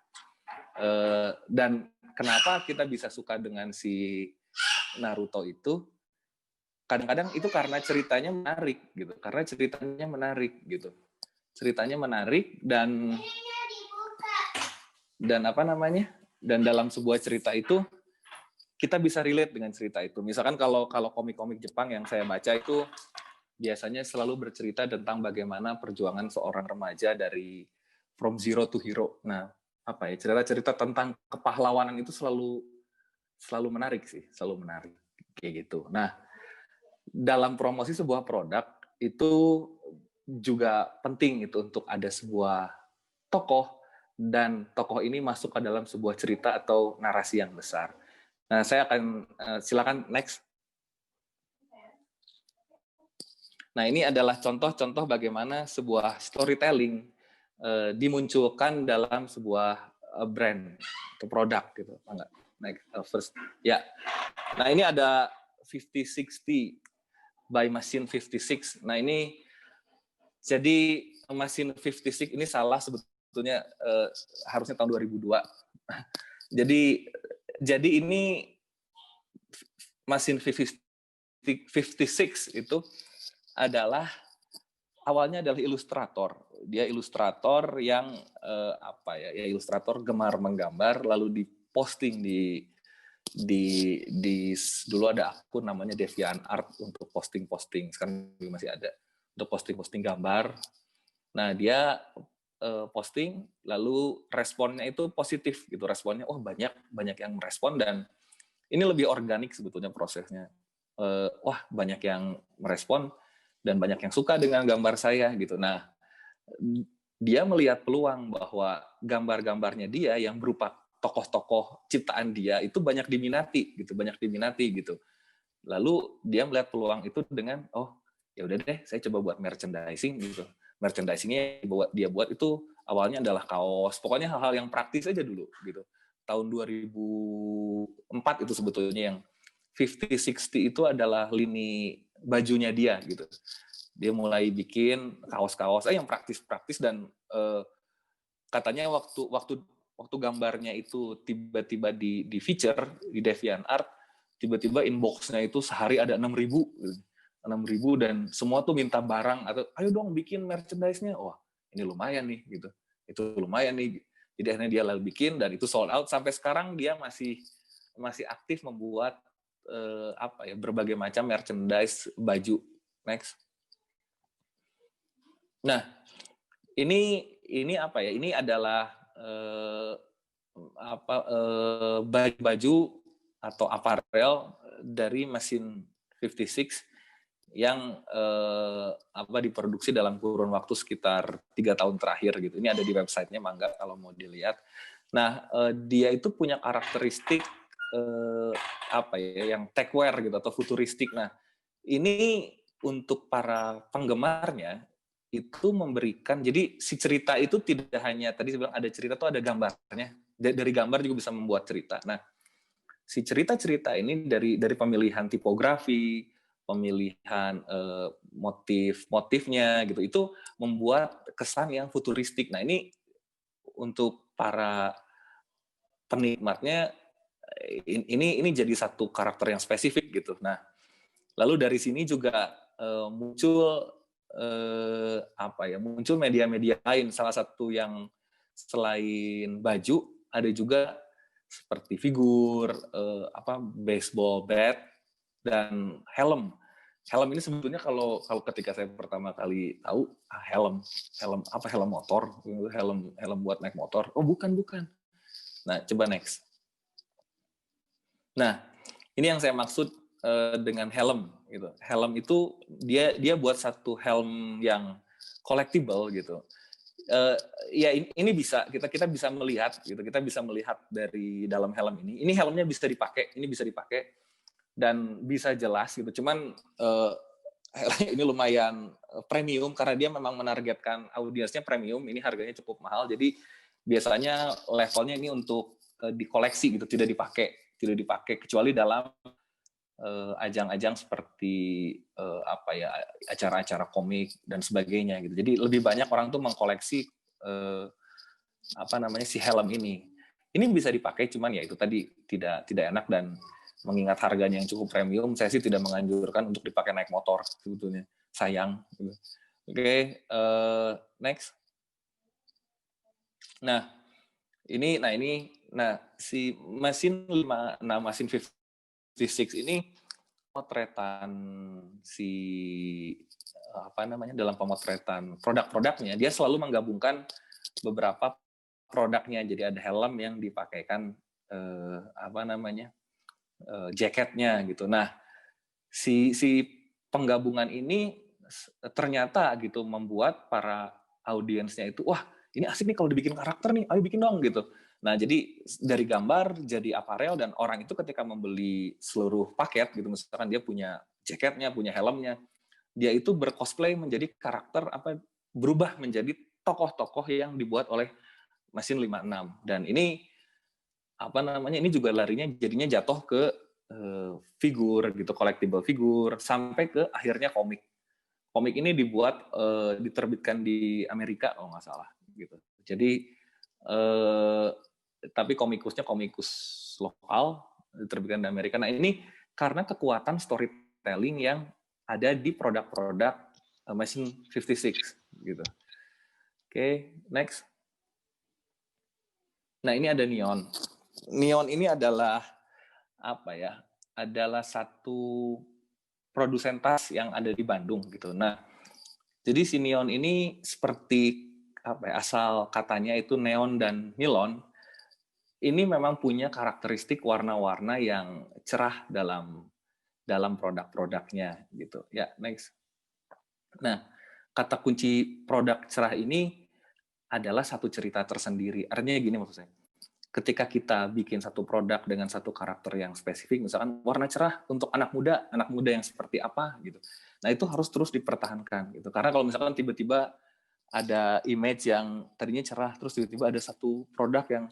[SPEAKER 3] Dan kenapa kita bisa suka dengan si Naruto itu? Kadang-kadang itu karena ceritanya menarik gitu. Karena ceritanya menarik gitu. Ceritanya menarik dan Dan dalam sebuah cerita itu kita bisa relate dengan cerita itu. Misalkan kalau komik-komik Jepang yang saya baca itu biasanya selalu bercerita tentang bagaimana perjuangan seorang remaja dari from zero to hero. Nah, cerita-cerita tentang kepahlawanan itu selalu menarik sih, selalu menarik kayak gitu. Nah, dalam promosi sebuah produk itu juga penting itu untuk ada sebuah tokoh, dan tokoh ini masuk ke dalam sebuah cerita atau narasi yang besar. Nah, saya akan silakan next. Nah, ini adalah contoh-contoh bagaimana sebuah storytelling dimunculkan dalam sebuah brand atau produk gitu. Enggak. Next, first. Ya. Nah, ini ada 5060 by Machine 56. Nah, ini jadi Machine 56 ini salah sebetulnya, harusnya tahun 2002. Jadi ini Machine 56 itu adalah awalnya adalah ilustrator. Dia ilustrator yang ilustrator gemar menggambar, lalu diposting di dulu ada akun namanya DeviantArt untuk posting-posting, sekarang masih ada untuk posting-posting gambar. Nah, dia posting, lalu responnya itu positif gitu, responnya banyak yang merespon, dan ini lebih organik sebetulnya prosesnya. Wah, banyak yang merespon dan banyak yang suka dengan gambar saya gitu. Nah, dia melihat peluang bahwa gambar-gambarnya dia yang berupa tokoh-tokoh ciptaan dia itu banyak diminati gitu. Lalu dia melihat peluang itu dengan ya udah deh, saya coba buat merchandising gitu. Merchandisingnya dia buat itu awalnya adalah kaos, pokoknya hal-hal yang praktis aja dulu gitu. Tahun 2004 itu sebetulnya yang 5060 itu adalah lini bajunya dia gitu. Dia mulai bikin kaos-kaos yang praktis-praktis, dan katanya waktu gambarnya itu tiba-tiba di feature di DeviantArt, tiba-tiba inbox-nya itu sehari ada 6.000 dan semua tuh minta barang atau ayo dong bikin merchandise-nya. Wah, ini lumayan nih gitu. Itu lumayan nih. Jadi akhirnya dia lalu bikin dan itu sold out. Sampai sekarang dia masih aktif membuat berbagai macam merchandise baju. Next. Nah, ini apa ya? Ini adalah baju atau aparel dari Machine 56 yang diproduksi dalam kurun waktu sekitar 3 tahun terakhir gitu. Ini ada di websitenya, mangga kalau mau dilihat. Nah, dia itu punya karakteristik yang techwear gitu atau futuristik. Nah, ini untuk para penggemarnya itu memberikan, jadi si cerita itu tidak hanya tadi saya bilang ada cerita tuh ada gambarnya. Dari gambar juga bisa membuat cerita. Nah, si cerita-cerita ini dari pemilihan tipografi, pemilihan motifnya gitu, itu membuat kesan yang futuristik. Nah, ini untuk para penikmatnya ini jadi satu karakter yang spesifik gitu. Nah, lalu dari sini juga muncul muncul media-media lain. Salah satu yang selain baju ada juga seperti figur, baseball bat dan helm. Helm ini sebetulnya kalau ketika saya pertama kali tahu helm motor, helm buat naik motor. Oh, bukan. Nah, coba next. Nah, ini yang saya maksud dengan helm gitu. Helm itu dia buat satu helm yang collectible gitu. Ini bisa kita bisa melihat gitu, kita bisa melihat dari dalam helm ini helmnya bisa dipakai, dan bisa jelas gitu. Cuman ini lumayan premium karena dia memang menargetkan audiensnya premium. Ini harganya cukup mahal, jadi biasanya levelnya ini untuk dikoleksi gitu, tidak dipakai kecuali dalam ajang-ajang seperti acara-acara komik dan sebagainya gitu. Jadi lebih banyak orang tuh mengkoleksi si helm ini. Ini bisa dipakai, cuman ya itu tadi tidak enak, dan mengingat harganya yang cukup premium, saya sih tidak menganjurkan untuk dipakai naik motor sebetulnya. Sayang. Oke, next. Nah, si Machine 56 ini pemotretan dalam pemotretan produk-produknya, dia selalu menggabungkan beberapa produknya. Jadi ada helm yang dipakaikan jaketnya gitu. Nah, si penggabungan ini ternyata gitu membuat para audiensnya itu, wah ini asik nih kalau dibikin karakter nih, ayo bikin dong gitu. Nah jadi dari gambar jadi aparel, dan orang itu ketika membeli seluruh paket gitu, misalkan dia punya jaketnya, punya helmnya, dia itu bercosplay menjadi karakter berubah menjadi tokoh-tokoh yang dibuat oleh mesin 56. Dan ini ini juga larinya jadinya jatuh ke figur gitu, collectible figur, sampai ke akhirnya komik. Komik ini dibuat diterbitkan di Amerika kalau nggak salah gitu. Jadi tapi komikusnya komikus lokal, diterbitkan di Amerika. Nah ini karena kekuatan storytelling yang ada di produk-produk Machine 56 gitu. Oke, next. Nah ini ada Neon. Neon ini adalah adalah satu produsen tas yang ada di Bandung gitu. Nah, jadi si Neon ini seperti asal katanya itu neon dan nilon, ini memang punya karakteristik warna-warna yang cerah dalam produk-produknya gitu. Ya, next. Nah, kata kunci produk cerah ini adalah satu cerita tersendiri. Artinya gini maksud saya. Ketika kita bikin satu produk dengan satu karakter yang spesifik, misalkan warna cerah untuk anak muda yang seperti apa gitu. Nah, itu harus terus dipertahankan gitu. Karena kalau misalkan tiba-tiba ada image yang tadinya cerah, terus tiba-tiba ada satu produk yang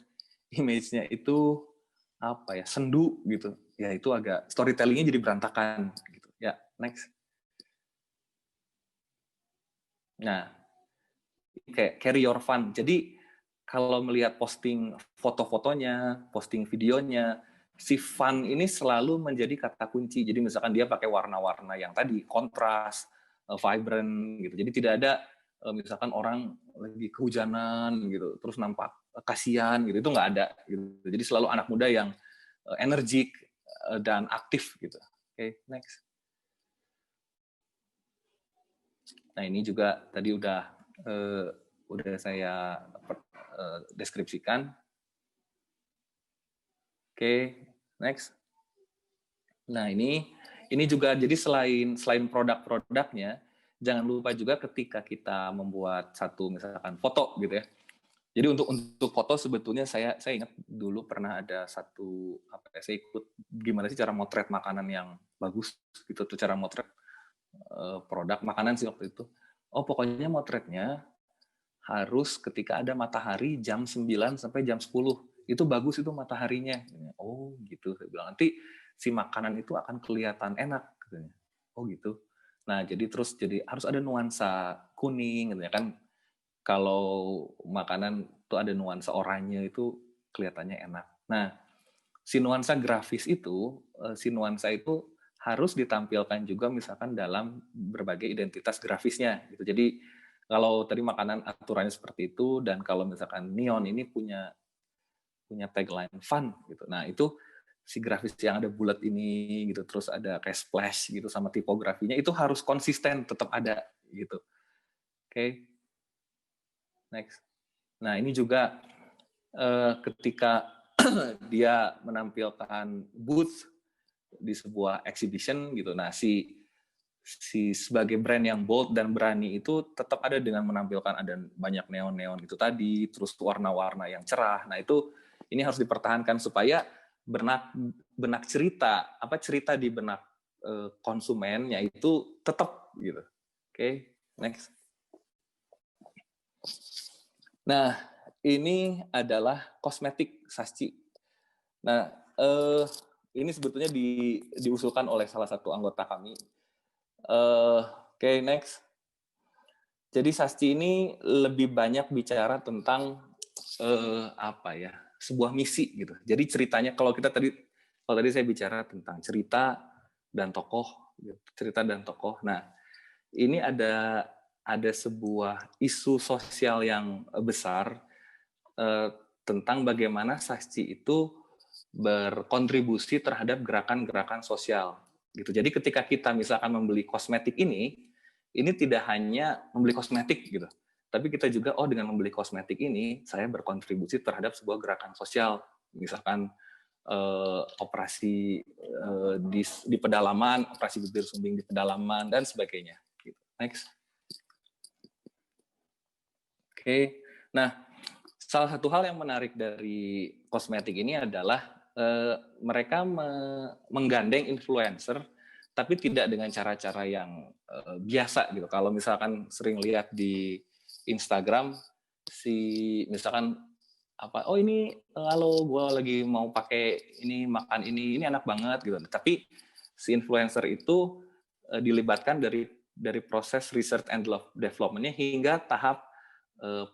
[SPEAKER 3] image-nya itu sendu gitu. Ya itu agak storytelling-nya jadi berantakan gitu. Ya, next. Nah, kayak carry your fun. Jadi kalau melihat posting foto-fotonya, posting videonya, si fun ini selalu menjadi kata kunci. Jadi misalkan dia pakai warna-warna yang tadi kontras, vibrant gitu. Jadi tidak ada misalkan orang lagi kehujanan gitu, terus nampak kasihan gitu. Itu nggak ada gitu. Jadi selalu anak muda yang energik dan aktif gitu. Oke, next. Nah, ini juga tadi udah saya deskripsikan. Oke, next. Nah, ini juga jadi selain produk-produknya, jangan lupa juga ketika kita membuat satu misalkan foto gitu ya. Jadi untuk foto sebetulnya saya ingat dulu pernah ada satu saya ikut gimana sih cara motret makanan yang bagus gitu, tuh cara motret produk makanan sih waktu itu. Oh, pokoknya motretnya harus ketika ada matahari jam 9 sampai jam 10. Itu bagus itu mataharinya. Oh gitu, saya bilang. Nanti si makanan itu akan kelihatan enak. Katanya. Oh gitu. Nah jadi harus ada nuansa kuning. Gitu ya kan. Kalau makanan itu ada nuansa oranye itu kelihatannya enak. Nah si nuansa grafis itu, harus ditampilkan juga misalkan dalam berbagai identitas grafisnya. Gitu. Jadi kalau tadi makanan aturannya seperti itu, dan kalau misalkan Neon ini punya tagline fun gitu. Nah, itu si grafis yang ada bulat ini gitu, terus ada kayak splash gitu sama tipografinya itu harus konsisten tetap ada gitu. Oke. Next. Nah, ini juga ketika dia menampilkan booth di sebuah exhibition gitu. Nah, si sebagai brand yang bold dan berani itu tetap ada dengan menampilkan ada banyak neon-neon itu tadi, terus warna-warna yang cerah. Nah, ini harus dipertahankan supaya benak cerita di benak konsumennya itu tetap gitu. Oke, next. Nah, ini adalah kosmetik Sasci. Nah, ini sebetulnya diusulkan oleh salah satu anggota kami. Oke, next. Jadi Sasci ini lebih banyak bicara tentang sebuah misi gitu. Jadi ceritanya kalau tadi saya bicara tentang cerita dan tokoh. Nah, ini ada sebuah isu sosial yang besar tentang bagaimana Sasci itu berkontribusi terhadap gerakan-gerakan sosial. Gitu. Jadi ketika kita misalkan membeli kosmetik ini tidak hanya membeli kosmetik gitu, tapi kita juga dengan membeli kosmetik ini saya berkontribusi terhadap sebuah gerakan sosial, misalkan operasi di pedalaman, operasi bibir sumbing di pedalaman dan sebagainya. Gitu. Next. Oke. Nah, salah satu hal yang menarik dari kosmetik ini adalah mereka menggandeng influencer, tapi tidak dengan cara-cara yang biasa gitu. Kalau misalkan sering lihat di Instagram, misalkan apa, oh ini halo gue lagi mau pakai ini, makan ini enak banget gitu. Tapi si influencer itu dilibatkan dari proses research and development-nya hingga tahap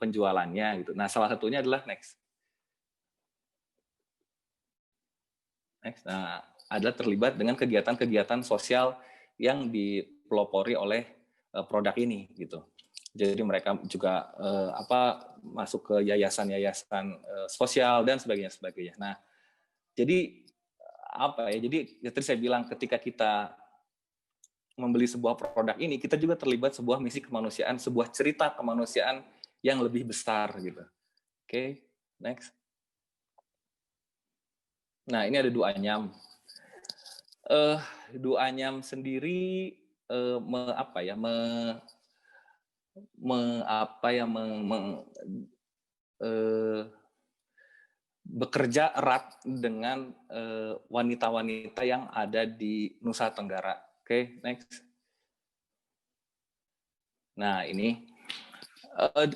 [SPEAKER 3] penjualannya gitu. Nah, salah satunya adalah next. Nah, adalah terlibat dengan kegiatan-kegiatan sosial yang dipelopori oleh produk ini gitu. Jadi mereka juga masuk ke yayasan-yayasan sosial dan sebagainya. Nah, jadi apa ya? Jadi tadi saya bilang ketika kita membeli sebuah produk ini, kita juga terlibat sebuah misi kemanusiaan, sebuah cerita kemanusiaan yang lebih besar gitu. Oke, next. Nah, ini ada Duanyam. Duanyam sendiri bekerja erat dengan wanita-wanita yang ada di Nusa Tenggara. Oke, next. Nah, ini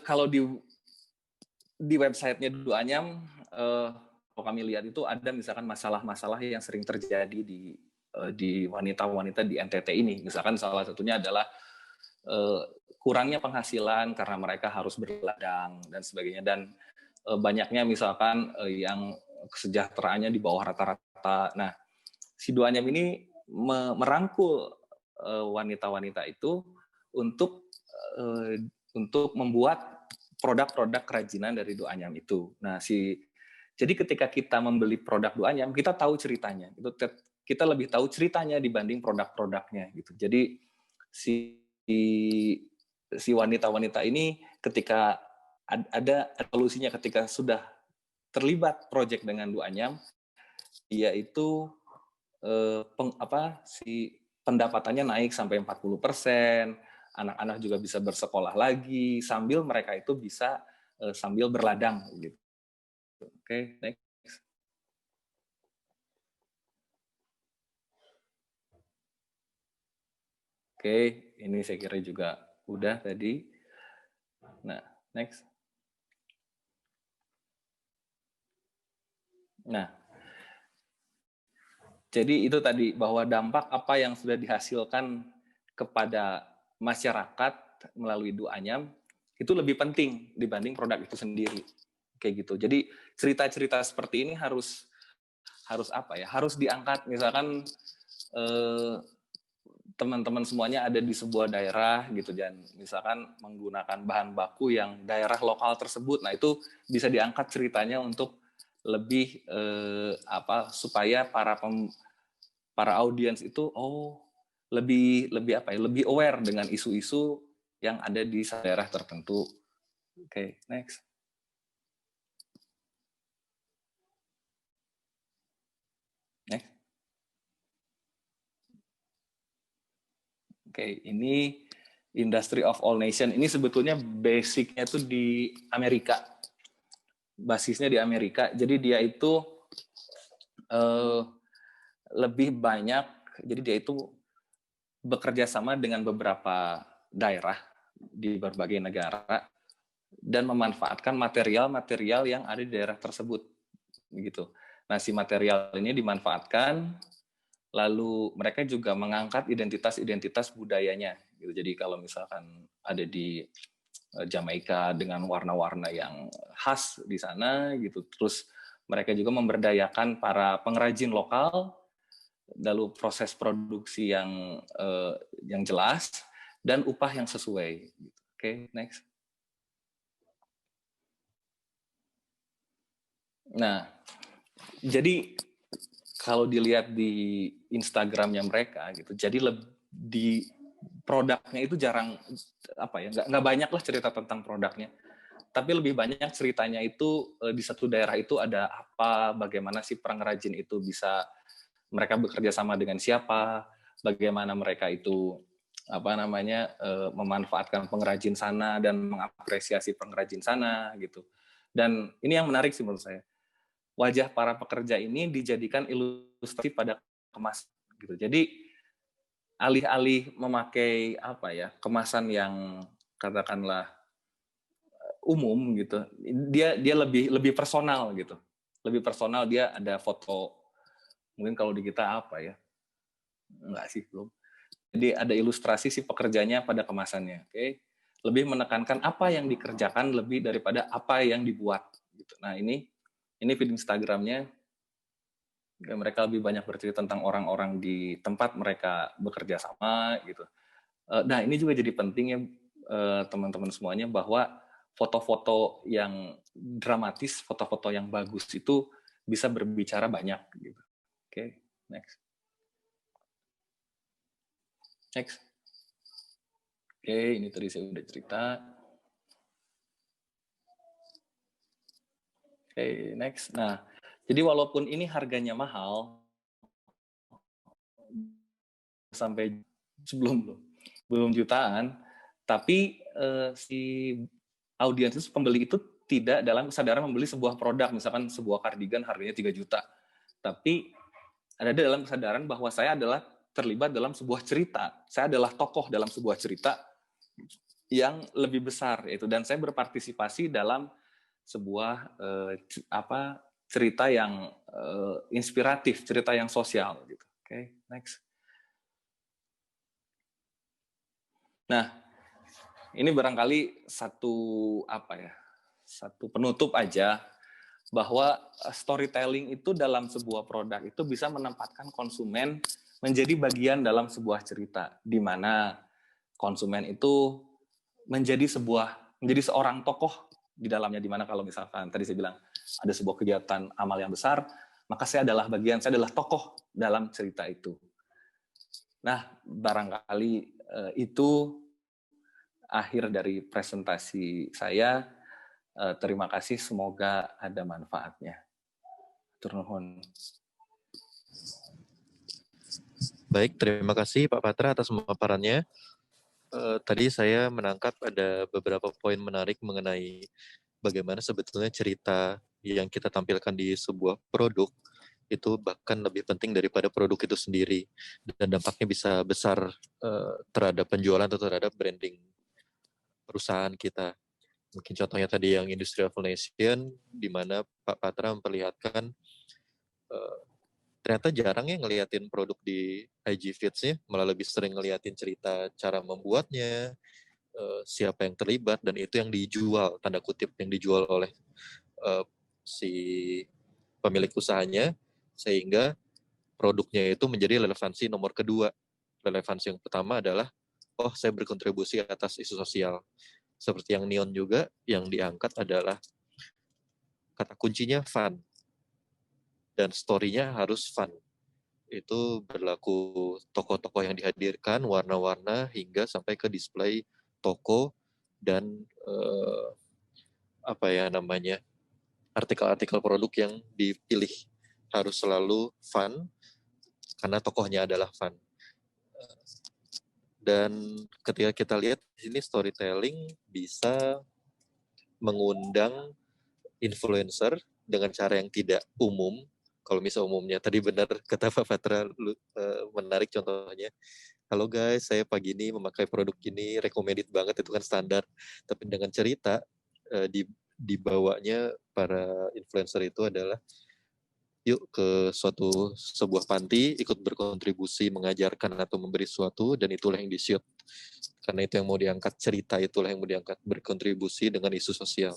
[SPEAKER 3] kalau di websitenya Duanyam, kalau kami lihat itu ada misalkan masalah-masalah yang sering terjadi di wanita-wanita di NTT ini. Misalkan salah satunya adalah kurangnya penghasilan karena mereka harus berladang dan sebagainya, dan banyaknya misalkan yang kesejahteraannya di bawah rata-rata. Nah, si Duanyam ini merangkul wanita-wanita itu untuk membuat produk-produk kerajinan dari Duanyam itu. Nah, jadi ketika kita membeli produk Duanyam, kita tahu ceritanya. Kita lebih tahu ceritanya dibanding produk-produknya gitu. Jadi si wanita-wanita ini ketika ada solusinya, ketika sudah terlibat proyek dengan Duanyam, yaitu pendapatannya naik sampai 40%, anak-anak juga bisa bersekolah lagi sambil mereka itu bisa sambil berladang gitu. Oke, next. Oke, ini saya kira juga udah tadi. Nah, next. Nah, jadi itu tadi bahwa dampak apa yang sudah dihasilkan kepada masyarakat melalui Duanyam itu lebih penting dibanding produk itu sendiri. Kayak gitu. Jadi cerita-cerita seperti ini harus harus diangkat. Misalkan teman-teman semuanya ada di sebuah daerah gitu, dan misalkan menggunakan bahan baku yang daerah lokal tersebut. Nah, itu bisa diangkat ceritanya untuk lebih supaya para audiens itu lebih aware dengan isu-isu yang ada di daerah tertentu. Oke, next. Next. Oke, ini Industry of All Nation. Ini sebetulnya basicnya itu di Amerika. Basisnya di Amerika. Jadi dia itu lebih banyak, jadi dia itu bekerja sama dengan beberapa daerah di berbagai negara dan memanfaatkan material-material yang ada di daerah tersebut. Begitu. Nah, si material ini dimanfaatkan, lalu mereka juga mengangkat identitas-identitas budayanya. Gitu. Jadi kalau misalkan ada di Jamaika dengan warna-warna yang khas di sana, gitu. Terus mereka juga memberdayakan para pengrajin lokal, lalu proses produksi yang jelas dan upah yang sesuai. Oke, next. Nah, jadi kalau dilihat di Instagramnya mereka gitu, jadi di produknya itu jarang nggak banyak lah cerita tentang produknya, tapi lebih banyak ceritanya itu di satu daerah itu ada apa, bagaimana si pengrajin itu bisa, mereka bekerja sama dengan siapa, bagaimana mereka itu memanfaatkan pengrajin sana dan mengapresiasi pengrajin sana gitu. Dan ini yang menarik sih menurut saya. Wajah para pekerja ini dijadikan ilustrasi pada kemasan gitu. Jadi alih-alih memakai kemasan yang katakanlah umum gitu, dia lebih personal gitu. Lebih personal, dia ada foto, mungkin kalau di kita enggak sih, belum. Jadi ada ilustrasi si pekerjanya pada kemasannya, oke? Lebih menekankan apa yang dikerjakan lebih daripada apa yang dibuat gitu. Nah, ini feed Instagramnya, mereka lebih banyak bercerita tentang orang-orang di tempat mereka bekerja sama gitu. Nah, ini juga jadi penting ya teman-teman semuanya, bahwa foto-foto yang dramatis, foto-foto yang bagus itu bisa berbicara banyak gitu. Oke, next. Oke, ini tadi saya udah cerita. Oke, next. Nah, jadi walaupun ini harganya mahal, sampai belum jutaan, tapi si audiens itu, pembeli itu tidak dalam kesadaran membeli sebuah produk, misalkan sebuah kardigan harganya 3 juta. Tapi ada dalam kesadaran bahwa saya adalah terlibat dalam sebuah cerita. Saya adalah tokoh dalam sebuah cerita yang lebih besar itu, dan saya berpartisipasi dalam sebuah cerita yang inspiratif, cerita yang sosial gitu. Oke, next. Nah, ini barangkali satu penutup aja, bahwa storytelling itu dalam sebuah produk itu bisa menempatkan konsumen menjadi bagian dalam sebuah cerita, di mana konsumen itu menjadi seorang tokoh di dalamnya, di mana kalau misalkan tadi saya bilang ada sebuah kegiatan amal yang besar, maka saya adalah tokoh dalam cerita itu. Nah, barangkali itu akhir dari presentasi saya. Terima kasih, semoga ada manfaatnya. Turun nuhun.
[SPEAKER 1] Baik, terima kasih Pak Patra atas pemaparannya. Tadi saya menangkap ada beberapa poin menarik mengenai bagaimana sebetulnya cerita yang kita tampilkan di sebuah produk itu bahkan lebih penting daripada produk itu sendiri, dan dampaknya bisa besar terhadap penjualan atau terhadap branding perusahaan kita. Mungkin contohnya tadi yang Industry of Nation, di mana Pak Patra memperlihatkan ternyata jarang ya ngeliatin produk di IG Feeds-nya, malah lebih sering ngeliatin cerita cara membuatnya, siapa yang terlibat, dan itu yang dijual, tanda kutip yang dijual oleh si pemilik usahanya, sehingga produknya itu menjadi relevansi nomor kedua. Relevansi yang pertama adalah, saya berkontribusi atas isu sosial. Seperti yang Neon juga, yang diangkat adalah kata kuncinya fun. Dan story-nya harus fun. Itu berlaku tokoh-tokoh yang dihadirkan, warna-warna, hingga sampai ke display toko, dan artikel-artikel produk yang dipilih harus selalu fun, karena tokohnya adalah fun. Dan ketika kita lihat di sini, storytelling bisa mengundang influencer dengan cara yang tidak umum. Kalau misal umumnya, tadi benar kata Pak Patra, menarik contohnya. Halo guys, saya pagi ini memakai produk ini, recommended banget, itu kan standar. Tapi dengan cerita, dibawanya para influencer itu adalah, yuk ke sebuah panti, ikut berkontribusi, mengajarkan atau memberi sesuatu, dan itulah yang di-shoot. Karena itu yang mau diangkat, cerita itulah yang mau diangkat, berkontribusi dengan isu sosial.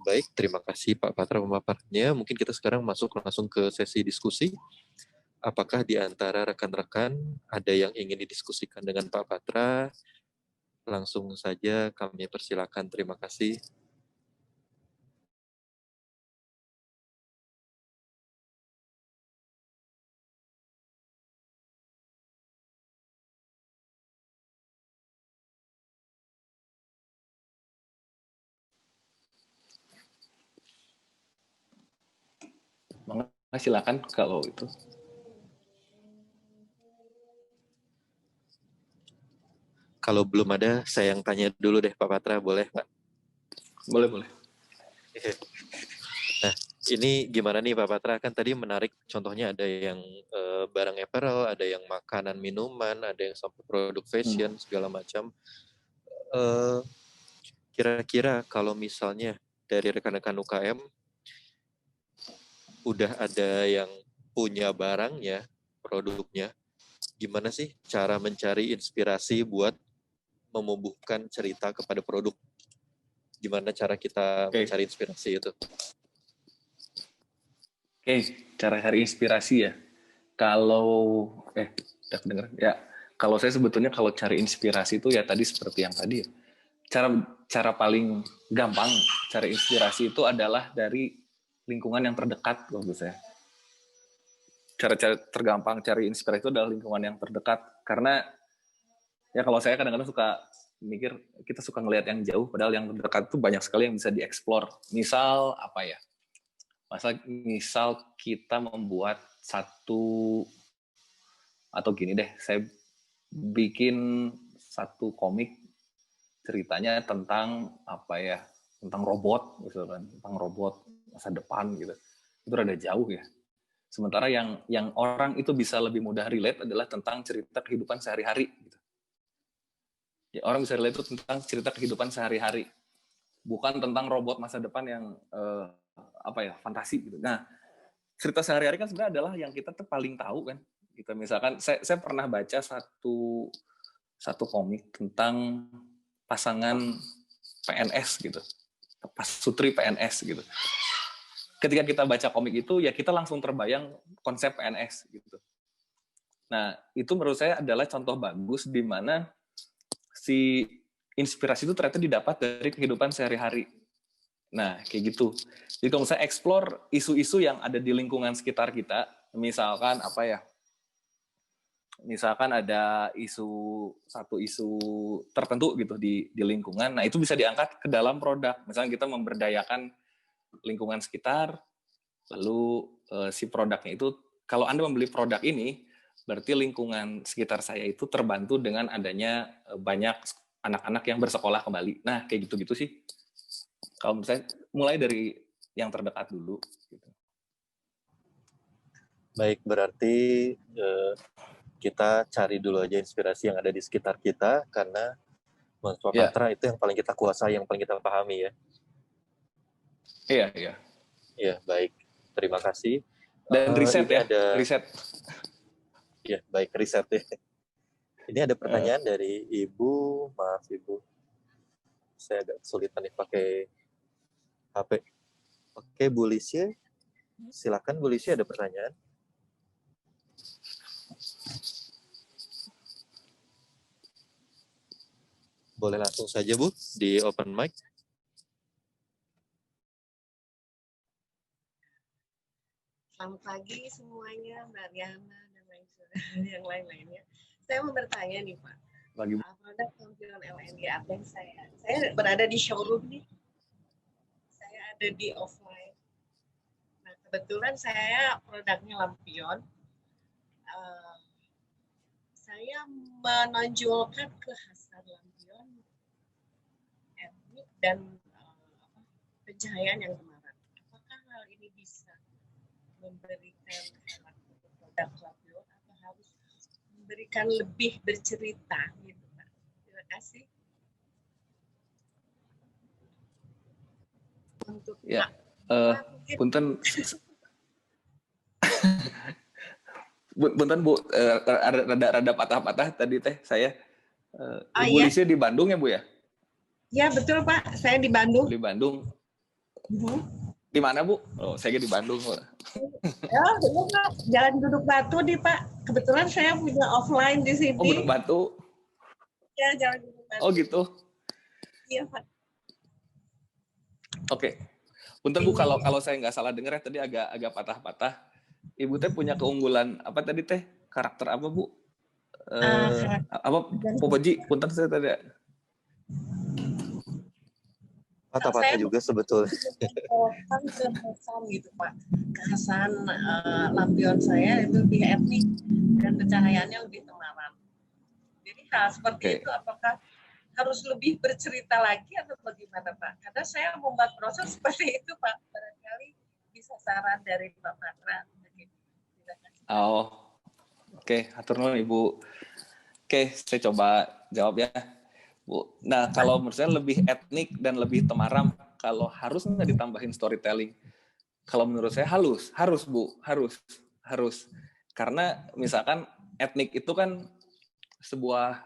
[SPEAKER 1] Baik, terima kasih Pak Patra pemaparannya. Mungkin kita sekarang masuk langsung ke sesi diskusi. Apakah di antara rekan-rekan ada yang ingin didiskusikan dengan Pak Patra? Langsung saja kami persilakan. Terima kasih.
[SPEAKER 3] Silakan kalau itu.
[SPEAKER 1] Kalau belum ada, saya yang tanya dulu deh Pak Patra, boleh nggak?
[SPEAKER 3] Boleh.
[SPEAKER 1] Nah, ini gimana nih Pak Patra? Kan tadi menarik, contohnya ada yang barang apparel, ada yang makanan, minuman, ada yang sampai produk fashion, segala macam. Kira-kira kalau misalnya dari rekan-rekan UKM, udah ada yang punya barangnya, produknya, gimana sih cara mencari inspirasi buat memumbuhkan cerita kepada produk? Gimana cara kita mencari inspirasi itu?
[SPEAKER 3] Oke, cara cari inspirasi ya. Kalau udah kedengeran ya. Kalau saya sebetulnya kalau cari inspirasi itu ya tadi seperti yang tadi ya. Cara paling gampang cari inspirasi itu adalah dari lingkungan yang terdekat menurut saya. Cara tergampang cari inspirasi itu adalah lingkungan yang terdekat, karena ya kalau saya kadang-kadang suka mikir kita suka ngelihat yang jauh, padahal yang terdekat itu banyak sekali yang bisa dieksplor. Misal apa ya? Misal kita membuat satu, atau gini deh, saya bikin satu komik ceritanya tentang apa ya, tentang robot misalkan, tentang robot masa depan gitu. Itu rada jauh ya. Sementara yang orang itu bisa lebih mudah relate adalah tentang cerita kehidupan sehari-hari gitu. Ya, orang bisa relate itu tentang cerita kehidupan sehari-hari, bukan tentang robot masa depan yang fantasi gitu. Nah, cerita sehari-hari kan sebenarnya adalah yang kita tuh paling tahu kan. Kita misalkan saya pernah baca satu komik tentang pasangan PNS gitu. Pasutri PNS gitu. Ketika kita baca komik itu ya kita langsung terbayang konsep PNS gitu. Nah, itu menurut saya adalah contoh bagus di mana si inspirasi itu ternyata didapat dari kehidupan sehari-hari. Nah, kayak gitu. Jadi kalau saya explore isu-isu yang ada di lingkungan sekitar kita, misalkan apa ya? Misalkan ada satu isu tertentu gitu di lingkungan, nah itu bisa diangkat ke dalam produk. Misalnya kita memberdayakan lingkungan sekitar, lalu si produknya itu, kalau Anda membeli produk ini, berarti lingkungan sekitar saya itu terbantu dengan adanya banyak anak-anak yang bersekolah kembali. Nah, kayak gitu-gitu sih. Kalau menurut saya, mulai dari yang terdekat dulu. Gitu.
[SPEAKER 1] Baik, berarti kita cari dulu aja inspirasi yang ada di sekitar kita, karena Mas Patra itu yang paling kita kuasai, yang paling kita pahami ya.
[SPEAKER 3] Iya.
[SPEAKER 1] Iya, baik. Terima kasih.
[SPEAKER 3] Dan riset ya, riset.
[SPEAKER 1] Iya, baik, riset ya. Ini ada pertanyaan dari Ibu, maaf Ibu. Saya agak kesulitan nih pakai HP. Oke, Bu Lisya. Silakan Bu Lisya, ada pertanyaan. Boleh langsung saja Bu, di open mic.
[SPEAKER 4] Selamat pagi semuanya, Mbak Riana dan yang lain-lainnya. Saya mau bertanya nih Pak. Produk lampion LNG apa yang saya berada di showroom nih. Saya ada di offline. Nah kebetulan saya produknya lampion. Saya menonjolkan kekhasan lampion, etnik dan pencahayaan yang kemarin. Apakah hal ini bisa memberikan produk lampion atau harus memberikan lebih bercerita gitu Pak? Terima kasih. Untuk
[SPEAKER 3] ya, punten punten Bu, rada patah-patah tadi teh saya. Ibu Lisya di Bandung ya Bu ya?
[SPEAKER 4] Ya betul Pak, saya di Bandung.
[SPEAKER 3] Di Bandung. Di mana Bu? Oh, saya di Bandung.
[SPEAKER 4] Ya, betul Pak. Jalan Duduk Batu nih Pak. Kebetulan saya punya offline di sini.
[SPEAKER 3] Oh, Duduk Batu.
[SPEAKER 4] Ya, Jalan Duduk Batu.
[SPEAKER 3] Oh gitu.
[SPEAKER 4] Iya Pak.
[SPEAKER 3] Oke. Punten Bu, kalau saya nggak salah dengar ya tadi agak patah-patah. Ibu teh punya keunggulan apa tadi teh? Karakter apa Bu? Apa Popoji? Punten saya tadi.
[SPEAKER 1] Patah-patah juga sebetulnya.
[SPEAKER 4] Kekhasan gitu Pak. Kekhasan lampion saya itu lebih etnik dan pencahayaannya lebih temaram. Jadi Nah, seperti itu apakah harus lebih bercerita lagi atau bagaimana Pak? Karena saya membuat proses seperti itu Pak. Barangkali bisa saran dari Pak Patra.
[SPEAKER 3] Oh, oke, atur nuhun Ibu. Oke, saya coba jawab ya, Bu. Nah, kalau menurut saya lebih etnik dan lebih temaram, kalau harus nggak ditambahin storytelling? Kalau menurut saya harus Bu, harus. Karena misalkan etnik itu kan sebuah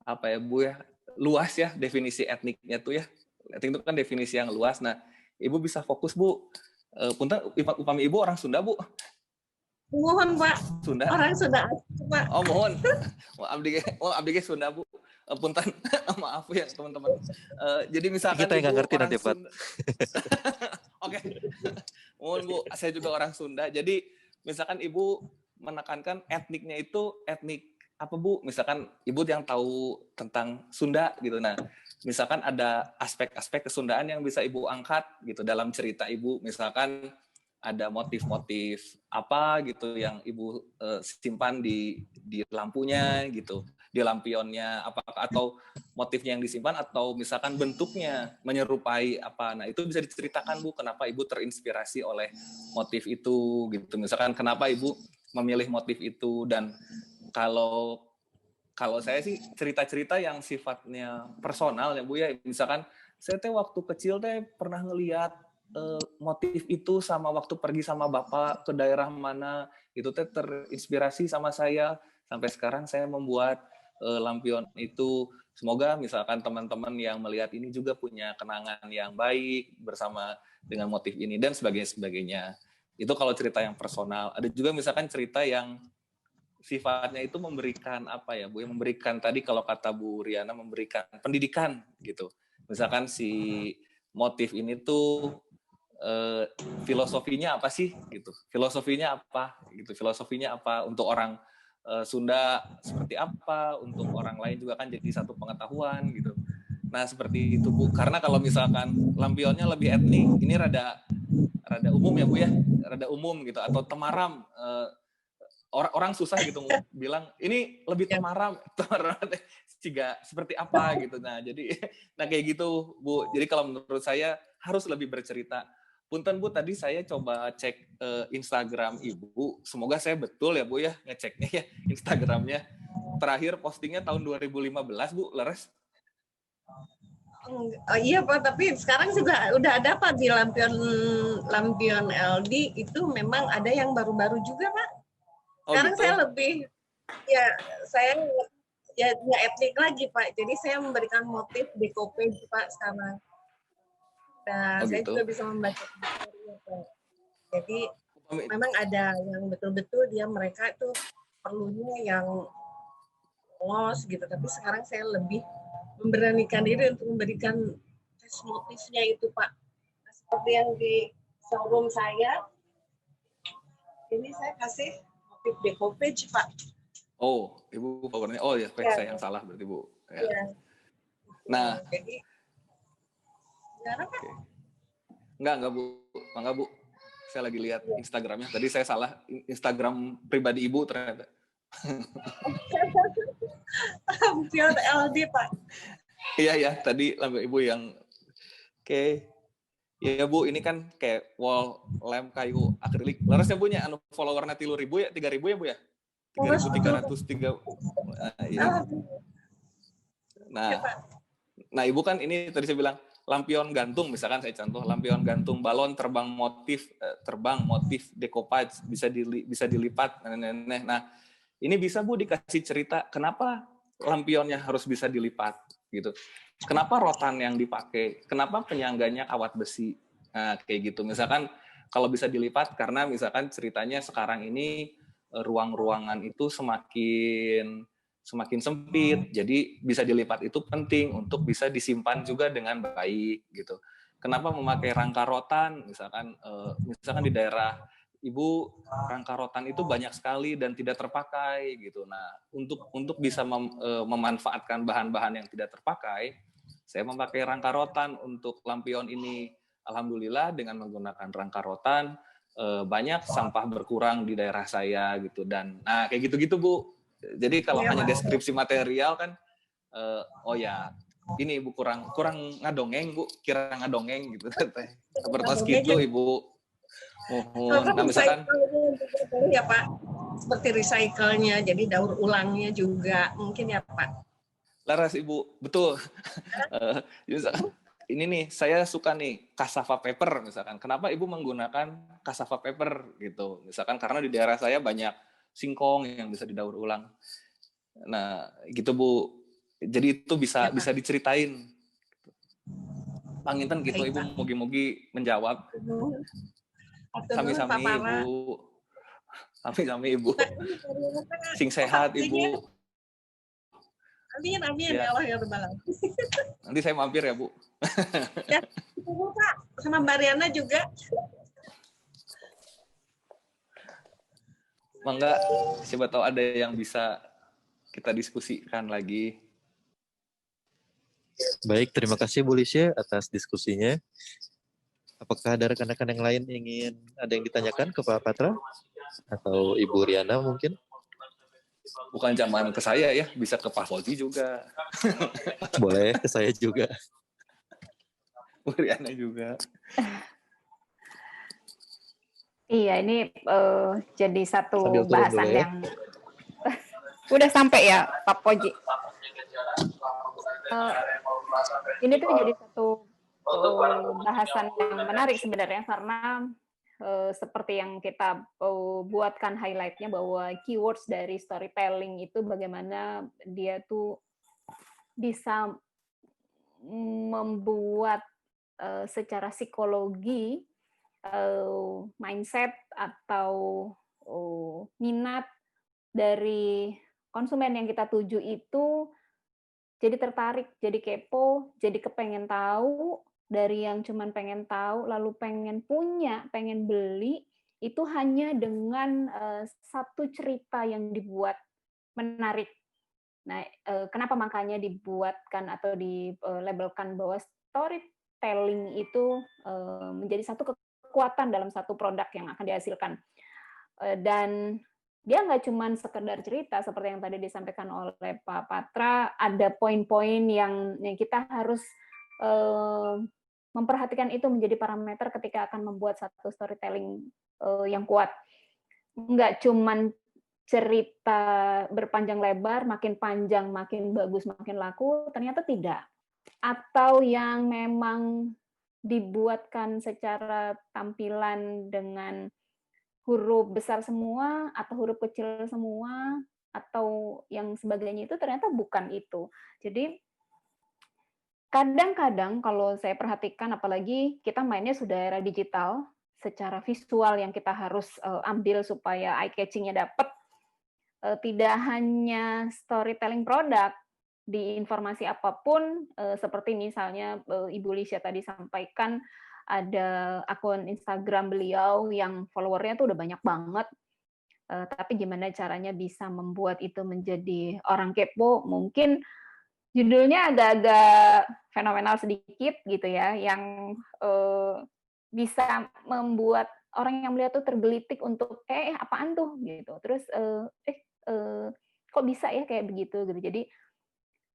[SPEAKER 3] apa ya Bu ya, luas ya definisi etniknya tuh ya. Etnik itu kan definisi yang luas. Nah, Ibu bisa fokus Bu. Punten upami Ibu orang Sunda Bu.
[SPEAKER 4] Mohon Pak,
[SPEAKER 3] Sunda.
[SPEAKER 4] orang Sunda Pak.
[SPEAKER 3] Oh mohon, abdi Sunda Bu. Punten, maaf ya teman-teman. Jadi misalkan
[SPEAKER 1] kita yang nggak ngerti nanti Pak.
[SPEAKER 3] Oke, mohon Bu, saya juga orang Sunda. Jadi misalkan Ibu menekankan etniknya itu etnik apa Bu? Misalkan Ibu yang tahu tentang Sunda gitu. Nah, misalkan ada aspek-aspek kesundaan yang bisa Ibu angkat gitu dalam cerita Ibu. Misalkan ada motif-motif apa gitu yang Ibu simpan di lampunya gitu, di lampionnya apakah, atau motifnya yang disimpan, atau misalkan bentuknya menyerupai apa. Nah, itu bisa diceritakan Bu, kenapa Ibu terinspirasi oleh motif itu gitu. Misalkan kenapa Ibu memilih motif itu. Dan kalau saya sih cerita-cerita yang sifatnya personal ya Bu ya. Misalkan saya waktu kecil pernah ngelihat motif itu sama waktu pergi sama Bapak ke daerah mana, itu terinspirasi sama saya. Sampai sekarang saya membuat lampion itu. Semoga misalkan teman-teman yang melihat ini juga punya kenangan yang baik bersama dengan motif ini dan sebagainya. Itu kalau cerita yang personal. Ada juga misalkan cerita yang sifatnya itu memberikan apa ya Bu, yang memberikan tadi kalau kata Bu Riana memberikan pendidikan gitu. Misalkan si motif ini tuh filosofinya apa sih gitu, filosofinya apa untuk orang Sunda seperti apa, untuk orang lain juga kan jadi satu pengetahuan gitu. Nah seperti itu Bu, karena kalau misalkan lampionnya lebih etnik, ini rada umum ya Bu ya, rada umum gitu, atau temaram, orang susah gitu bilang ini lebih temaram juga seperti apa gitu. Nah jadi kayak gitu Bu. Jadi kalau menurut saya harus lebih bercerita. Punten Bu, tadi saya coba cek Instagram Ibu. Semoga saya betul ya Bu ya ngeceknya ya Instagramnya. Terakhir postingnya tahun 2015 Bu, leres?
[SPEAKER 4] Oh, iya Pak, tapi sekarang juga udah ada Pak di lampion LD itu memang ada yang baru-baru juga Pak. Sekarang gitu? Saya lebih saya etnik lagi Pak. Jadi saya memberikan motif decoupage Pak sekarang. Nah, saya juga bisa membaca materinya, Pak. Jadi memang ada yang betul-betul mereka itu perlunya yang los gitu. Tapi sekarang saya lebih memberanikan diri untuk memberikan tes motifnya itu, Pak. Nah, seperti yang di showroom saya, ini saya kasih motif decoupage, Pak.
[SPEAKER 3] Oh, Ibu powernya. Oh ya, saya yang salah berarti Bu. Ya. Nah,
[SPEAKER 4] jadi
[SPEAKER 3] okay. Enggak Bu. Saya lagi lihat Instagramnya. Tadi saya salah, Instagram pribadi Ibu ternyata.
[SPEAKER 4] Lampion LD Pak.
[SPEAKER 3] Iya, tadi lampion Ibu yang oke. Iya Bu, ini kan kayak wall lamp kayu akrilik. Larasnya Bu nya followernya 3.000 ya, 3.000 ya Bu ya? 3.303. Iya. Nah, Ibu kan ini tadi saya bilang lampion gantung, misalkan saya contoh lampion gantung balon terbang motif decoupage bisa dilipat. Nah, ini bisa Bu dikasih cerita kenapa lampionnya harus bisa dilipat gitu. Kenapa rotan yang dipakai? Kenapa penyangganya kawat besi? Nah, kayak gitu. Misalkan kalau bisa dilipat karena misalkan ceritanya sekarang ini ruang-ruangan itu semakin sempit, jadi bisa dilipat itu penting untuk bisa disimpan juga dengan baik gitu. Kenapa memakai rangka rotan? Misalkan di daerah Ibu rangka rotan itu banyak sekali dan tidak terpakai gitu. Nah, untuk bisa memanfaatkan bahan-bahan yang tidak terpakai, saya memakai rangka rotan untuk lampion ini. Alhamdulillah dengan menggunakan rangka rotan banyak sampah berkurang di daerah saya gitu. Dan nah kayak gitu-gitu Bu. Jadi kalau
[SPEAKER 4] Iya,
[SPEAKER 3] hanya
[SPEAKER 4] Pak.
[SPEAKER 3] deskripsi material kan, oh ya ini Ibu kurang ngadongeng Bu, kira ngadongeng gitu. Seperti itu Ibu. Mohon. Nah misalkan
[SPEAKER 4] ya Pak, seperti recycle-nya, jadi daur ulangnya juga mungkin ya Pak.
[SPEAKER 3] Laras Ibu, betul. Misalkan, ini nih saya suka nih cassava paper misalkan. Kenapa Ibu menggunakan cassava paper gitu? Misalkan karena di daerah saya banyak singkong yang bisa didaur ulang. Nah, gitu Bu. Jadi itu bisa diceritain. Panginten gitu Ibu, mugi-mugi menjawab. Sami-sami Ibu. Sami-sami Ibu. Sing sehat Ibu.
[SPEAKER 4] Amin,
[SPEAKER 3] ya
[SPEAKER 4] Allah ya Rabbal Alamin.
[SPEAKER 3] Nanti saya mampir ya Bu.
[SPEAKER 4] Ya, Bu Pak, sama Mbak Riana juga.
[SPEAKER 3] Mangga, siapa tahu ada yang bisa kita diskusikan lagi.
[SPEAKER 1] Baik, terima kasih Bu Lisya atas diskusinya. Apakah ada rekan-rekan yang lain ada yang ditanyakan ke Pak Patra? Atau Ibu Riana mungkin?
[SPEAKER 3] Bukan zaman ke saya ya, bisa ke Pak Fauzi juga.
[SPEAKER 1] Boleh, ke saya juga.
[SPEAKER 3] Bu Riana juga.
[SPEAKER 2] Iya, ini jadi satu
[SPEAKER 1] Sambil turun
[SPEAKER 2] bahasan
[SPEAKER 1] dulu ya.
[SPEAKER 2] yang udah sampai ya, Pak Poji. Ini tuh jadi satu bahasan yang menarik sebenarnya karena seperti yang kita buatkan highlight-nya bahwa keywords dari storytelling itu bagaimana dia tuh bisa membuat secara psikologi mindset atau minat dari konsumen yang kita tuju itu jadi tertarik, jadi kepo, jadi kepengen tahu, dari yang cuman pengen tahu, lalu pengen punya, pengen beli, itu hanya dengan satu cerita yang dibuat menarik. Nah, kenapa makanya dibuatkan atau dilabelkan bahwa storytelling itu menjadi satu kekuatan dalam satu produk yang akan dihasilkan. Dan dia nggak cuma sekedar cerita seperti yang tadi disampaikan oleh Pak Patra, ada poin-poin yang kita harus memperhatikan itu menjadi parameter ketika akan membuat satu storytelling yang kuat. Nggak cuma cerita berpanjang lebar, makin panjang, makin bagus, makin laku, ternyata tidak. Atau yang memang dibuatkan secara tampilan dengan huruf besar semua atau huruf kecil semua atau yang sebagainya itu ternyata bukan itu. Jadi kadang-kadang kalau saya perhatikan apalagi kita mainnya sudah era digital, secara visual yang kita harus ambil supaya eye catching-nya dapat, tidak hanya storytelling produk di informasi apapun, seperti misalnya Ibu Lisya tadi sampaikan ada akun Instagram beliau yang followernya tuh udah banyak banget, tapi gimana caranya bisa membuat itu menjadi orang kepo, mungkin judulnya agak-agak fenomenal sedikit gitu ya, yang bisa membuat orang yang melihat tuh tergelitik untuk apaan tuh gitu, terus kok bisa ya kayak begitu gitu. Jadi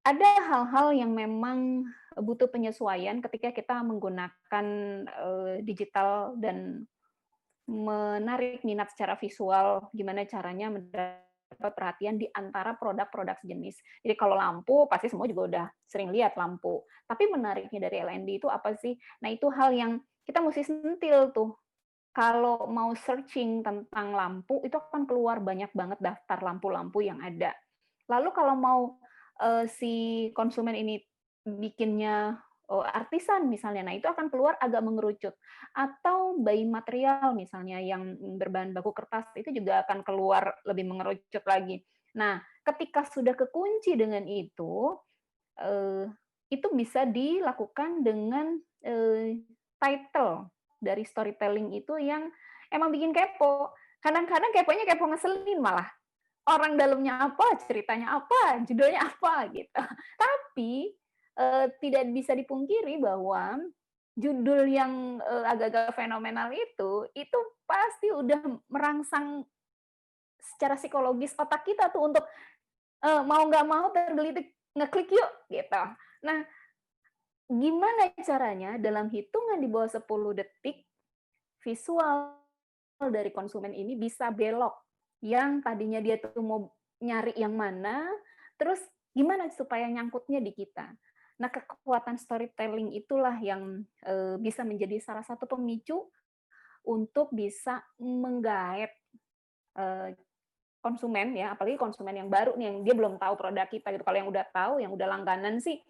[SPEAKER 2] ada hal-hal yang memang butuh penyesuaian ketika kita menggunakan digital dan menarik minat secara visual, gimana caranya mendapat perhatian di antara produk-produk sejenis. Jadi kalau lampu, pasti semua juga udah sering lihat lampu. Tapi menariknya dari LND itu apa sih? Nah itu hal yang kita mesti sentil tuh. Kalau mau searching tentang lampu, itu akan keluar banyak banget daftar lampu-lampu yang ada. Lalu kalau mau si konsumen ini bikinnya artisan misalnya, nah itu akan keluar agak mengerucut. Atau by material misalnya yang berbahan baku kertas, itu juga akan keluar lebih mengerucut lagi. Nah, ketika sudah kekunci dengan itu bisa dilakukan dengan title dari storytelling itu yang emang bikin kepo. Kadang-kadang keponya kepo ngeselin malah. Orang dalamnya apa, ceritanya apa, judulnya apa gitu. Tapi tidak bisa dipungkiri bahwa judul yang agak-agak fenomenal itu pasti udah merangsang secara psikologis otak kita tuh untuk mau nggak mau tergelitik ngeklik yuk gitu. Nah, gimana caranya dalam hitungan di bawah 10 detik visual dari konsumen ini bisa belok, yang tadinya dia tuh mau nyari yang mana, terus gimana supaya nyangkutnya di kita. Nah, kekuatan storytelling itulah yang bisa menjadi salah satu pemicu untuk bisa menggaet konsumen ya, apalagi konsumen yang baru nih, yang dia belum tahu produk kita gitu. Kalau yang udah tahu, yang udah langganan sih,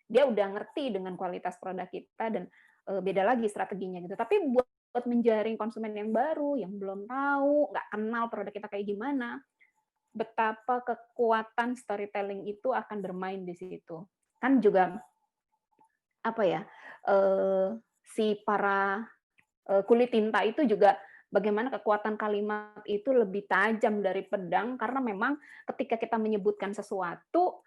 [SPEAKER 2] dia udah ngerti dengan kualitas produk kita dan beda lagi strateginya gitu. Tapi buat menjaring konsumen yang baru, yang belum tahu, nggak kenal produk kita kayak gimana, betapa kekuatan storytelling itu akan bermain di situ. Kan juga apa ya, si para kulit tinta itu juga bagaimana kekuatan kalimat itu lebih tajam dari pedang, karena memang ketika kita menyebutkan sesuatu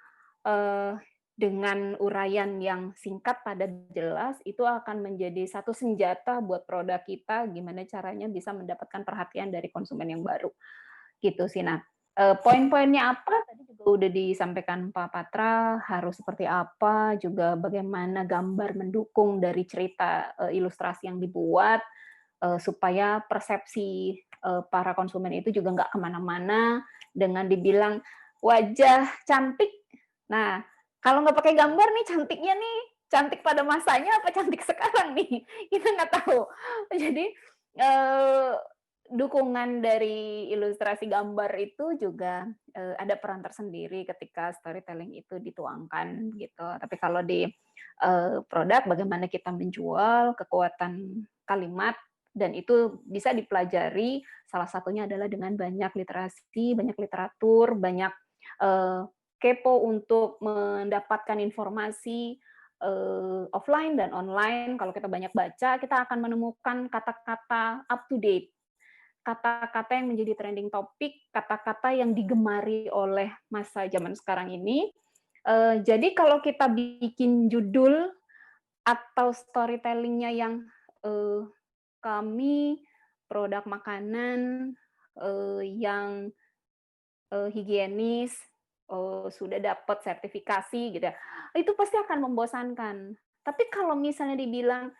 [SPEAKER 2] dengan uraian yang singkat, padat, jelas, itu akan menjadi satu senjata buat produk kita, gimana caranya bisa mendapatkan perhatian dari konsumen yang baru. Gitu sih. Nah, poin-poinnya apa tadi juga udah disampaikan Pak Patra, harus seperti apa, juga bagaimana gambar mendukung dari cerita ilustrasi yang dibuat, supaya persepsi para konsumen itu juga nggak kemana-mana dengan dibilang wajah cantik. Nah, kalau nggak pakai gambar nih cantiknya nih cantik pada masanya apa cantik sekarang nih, kita nggak tahu. Jadi dukungan dari ilustrasi gambar itu juga ada peran tersendiri ketika storytelling itu dituangkan gitu. Tapi kalau di produk, bagaimana kita menjual, kekuatan kalimat, dan itu bisa dipelajari, salah satunya adalah dengan banyak literasi, banyak literatur, banyak kepo untuk mendapatkan informasi offline dan online. Kalau kita banyak baca, kita akan menemukan kata-kata up to date, kata-kata yang menjadi trending topik, kata-kata yang digemari oleh masa zaman sekarang ini. Jadi kalau kita bikin judul atau storytelling-nya yang kami produk makanan yang higienis, sudah dapat sertifikasi gitu ya, itu pasti akan membosankan. Tapi kalau misalnya dibilang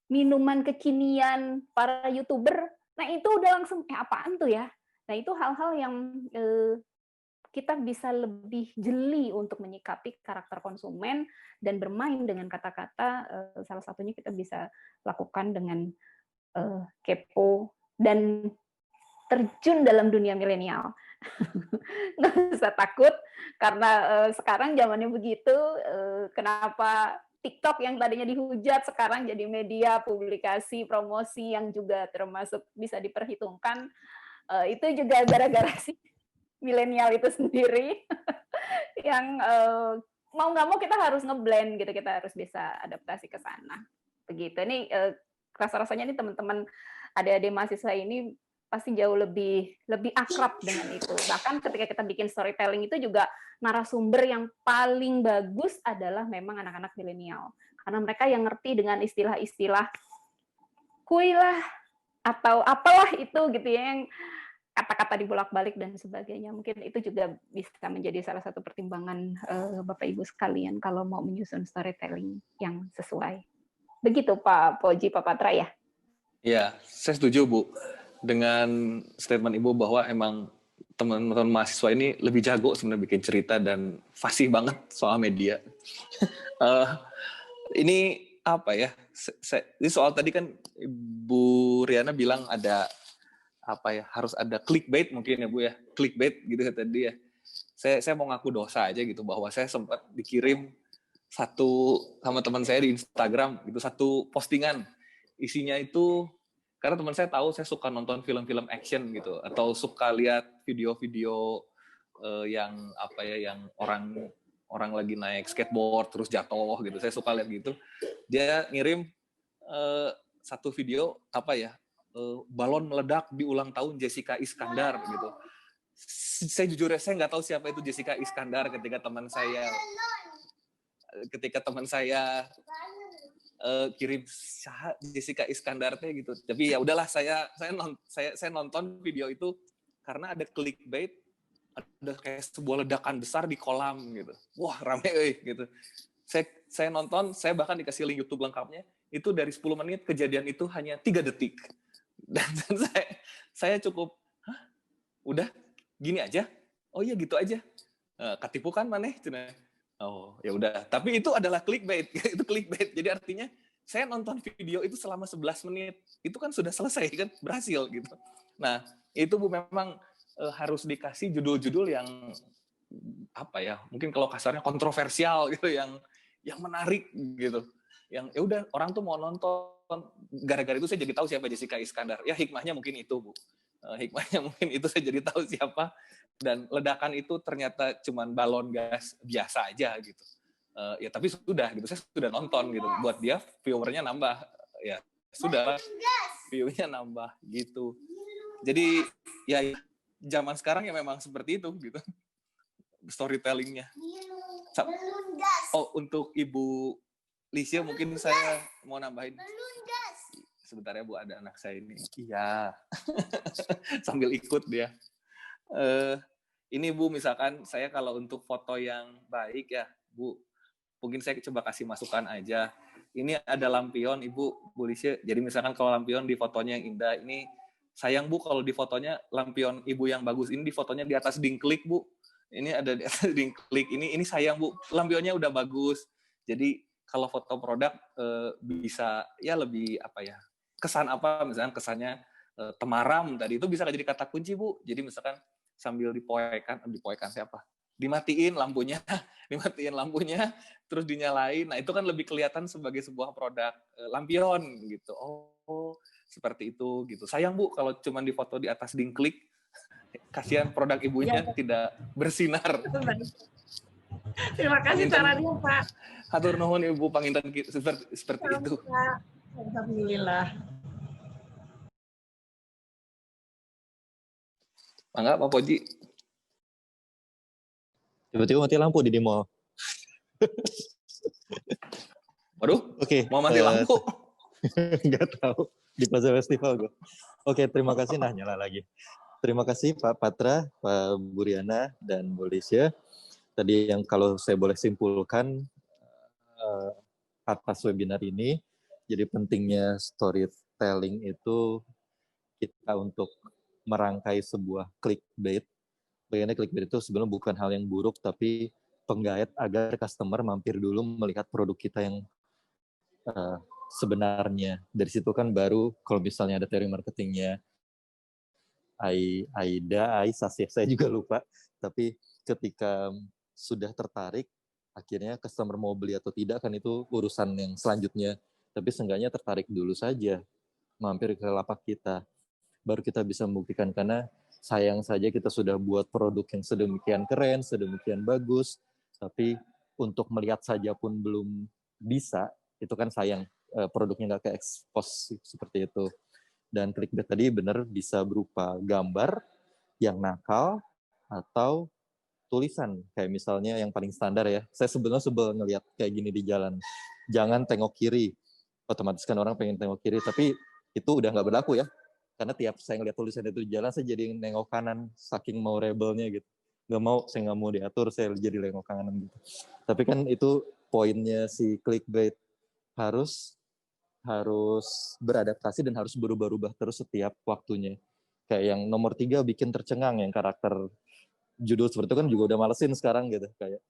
[SPEAKER 2] minuman kekinian para YouTuber, nah itu udah langsung, apaan tuh ya? Nah itu hal-hal yang kita bisa lebih jeli untuk menyikapi karakter konsumen dan bermain dengan kata-kata. Salah satunya kita bisa lakukan dengan kepo dan terjun dalam dunia milenial. Nggak usah takut, karena sekarang zamannya begitu. Kenapa TikTok yang tadinya dihujat sekarang jadi media publikasi promosi yang juga termasuk bisa diperhitungkan, itu juga gara-gara si milenial itu sendiri yang mau nggak mau kita harus ngeblend gitu, kita harus bisa adaptasi ke sana. Begitu. Ini rasa-rasanya nih teman-teman adik-adik mahasiswa ini pasti jauh lebih akrab dengan itu. Bahkan ketika kita bikin storytelling itu juga narasumber yang paling bagus adalah memang anak-anak milenial. Karena mereka yang ngerti dengan istilah-istilah kuy lah atau apalah itu gitu ya, yang kata-kata dibolak-balik dan sebagainya. Mungkin itu juga bisa menjadi salah satu pertimbangan Bapak Ibu sekalian kalau mau menyusun storytelling yang sesuai. Begitu Pak Poji, Pak Patra ya?
[SPEAKER 3] Iya, saya setuju Bu dengan statement Ibu bahwa emang teman-teman mahasiswa ini lebih jago sebenarnya bikin cerita dan fasih banget soal media. Ini apa ya? Ini soal tadi kan Ibu Riana bilang ada apa ya, harus ada clickbait mungkin ya Bu ya, clickbait gitu kata dia. Saya mau ngaku dosa aja gitu bahwa saya sempat dikirim satu sama teman saya di Instagram gitu, satu postingan isinya itu karena teman saya tahu saya suka nonton film-film action gitu atau suka lihat video-video yang apa ya, yang orang lagi naik skateboard terus jatuh gitu, saya suka lihat gitu. Dia ngirim satu video apa ya, balon meledak di ulang tahun Jessica Iskandar gitu. Saya jujur saya nggak tahu siapa itu Jessica Iskandar ketika teman saya kirim Jessica Iskandar teh gitu. Tapi ya udahlah, saya nonton video itu karena ada clickbait ada kayak sebuah ledakan besar di kolam gitu. Wah, rame gitu. Saya nonton, saya bahkan dikasih link YouTube lengkapnya, itu dari 10 menit kejadian itu hanya 3 detik. Dan saya cukup, hah? Udah gini aja? Oh iya gitu aja. Ketipu kan maneh? Oh ya udah. Tapi itu adalah clickbait. Itu clickbait. Jadi artinya saya nonton video itu selama 11 menit. Itu kan sudah selesai kan, berhasil gitu. Nah, itu Bu memang harus dikasih judul-judul yang apa ya? Mungkin kalau kasarnya kontroversial gitu, yang menarik gitu. Yang ya udah orang tuh mau nonton. Gara-gara itu saya jadi tahu siapa Jessica Iskandar. Ya hikmahnya mungkin itu, Bu. Hikmahnya mungkin itu saya jadi tahu siapa. Dan ledakan itu ternyata cuman balon gas biasa aja gitu. Ya tapi sudah gitu, saya sudah nonton gitu. Buat dia viewernya nambah, ya sudah view-nya nambah gitu. Jadi ya zaman sekarang ya memang seperti itu gitu storytellingnya. Oh, untuk Ibu Lisya mungkin saya mau nambahin. Sebentar ya Bu, ada anak saya ini. Iya. Sambil ikut dia. Ini Bu, misalkan saya kalau untuk foto yang baik ya Bu, mungkin saya coba kasih masukan aja. Ini ada lampion Ibu, Bu Lisya. Jadi misalkan kalau lampion di fotonya yang indah, ini sayang Bu kalau di fotonya lampion Ibu yang bagus ini di fotonya di atas dingklik Bu. Ini ada di atas dingklik. Ini sayang Bu, lampionnya udah bagus. Jadi kalau foto produk bisa ya lebih apa ya? Kesan apa, misalkan kesannya temaram tadi itu bisa jadi kata kunci Bu. Jadi misalkan sambil dipoekan siapa? Dimatiin lampunya, terus dinyalain. Nah, itu kan lebih kelihatan sebagai sebuah produk lampion gitu. Oh, seperti itu gitu. Sayang Bu kalau cuma di foto di atas dingklik. Kasihan produk ibunya tidak bersinar.
[SPEAKER 4] Terima kasih sarannya Pak.
[SPEAKER 3] Hatur nuhun Ibu panginten seperti itu.
[SPEAKER 4] Alhamdulillah.
[SPEAKER 3] Mangga Pak Poji.
[SPEAKER 1] Tiba-tiba mati lampu di mall.
[SPEAKER 3] Waduh,
[SPEAKER 1] Oke,
[SPEAKER 3] mau mati lampu?
[SPEAKER 1] Nggak tahu, di Plaza Festival gue. Oke, terima kasih. Nah, nyala lagi. Terima kasih Pak Patra, Pak Buriana, dan Bu Lisya. Tadi yang kalau saya boleh simpulkan atas webinar ini, jadi pentingnya storytelling itu kita untuk merangkai sebuah clickbait. Bagaimana clickbait itu sebenarnya bukan hal yang buruk, tapi penggait agar customer mampir dulu melihat produk kita yang sebenarnya. Dari situ kan baru kalau misalnya ada teori marketingnya Aisa, saya juga lupa. Tapi ketika sudah tertarik, akhirnya customer mau beli atau tidak kan itu urusan yang selanjutnya. Tapi seenggaknya tertarik dulu saja, mampir ke lapak kita. Baru kita bisa membuktikan, karena sayang saja kita sudah buat produk yang sedemikian keren, sedemikian bagus, tapi untuk melihat saja pun belum bisa, itu kan sayang, produknya nggak ke-expose seperti itu. Dan clickbait tadi benar bisa berupa gambar yang nakal atau tulisan. Kayak misalnya yang paling standar ya, saya sebenarnya sebel ngelihat kayak gini di jalan. Jangan tengok kiri. Otomatis kan orang pengen tengok kiri, tapi itu udah nggak berlaku ya. Karena tiap saya ngelihat tulisan itu di jalan, saya jadi nengok kanan, saking mau rebelnya gitu. Saya nggak mau diatur, saya jadi nengok kanan gitu. Tapi kan itu poinnya si clickbait, harus beradaptasi dan harus berubah-ubah terus setiap waktunya. Kayak yang nomor 3 bikin tercengang, yang karakter judul seperti itu kan juga udah malesin sekarang gitu. Kayak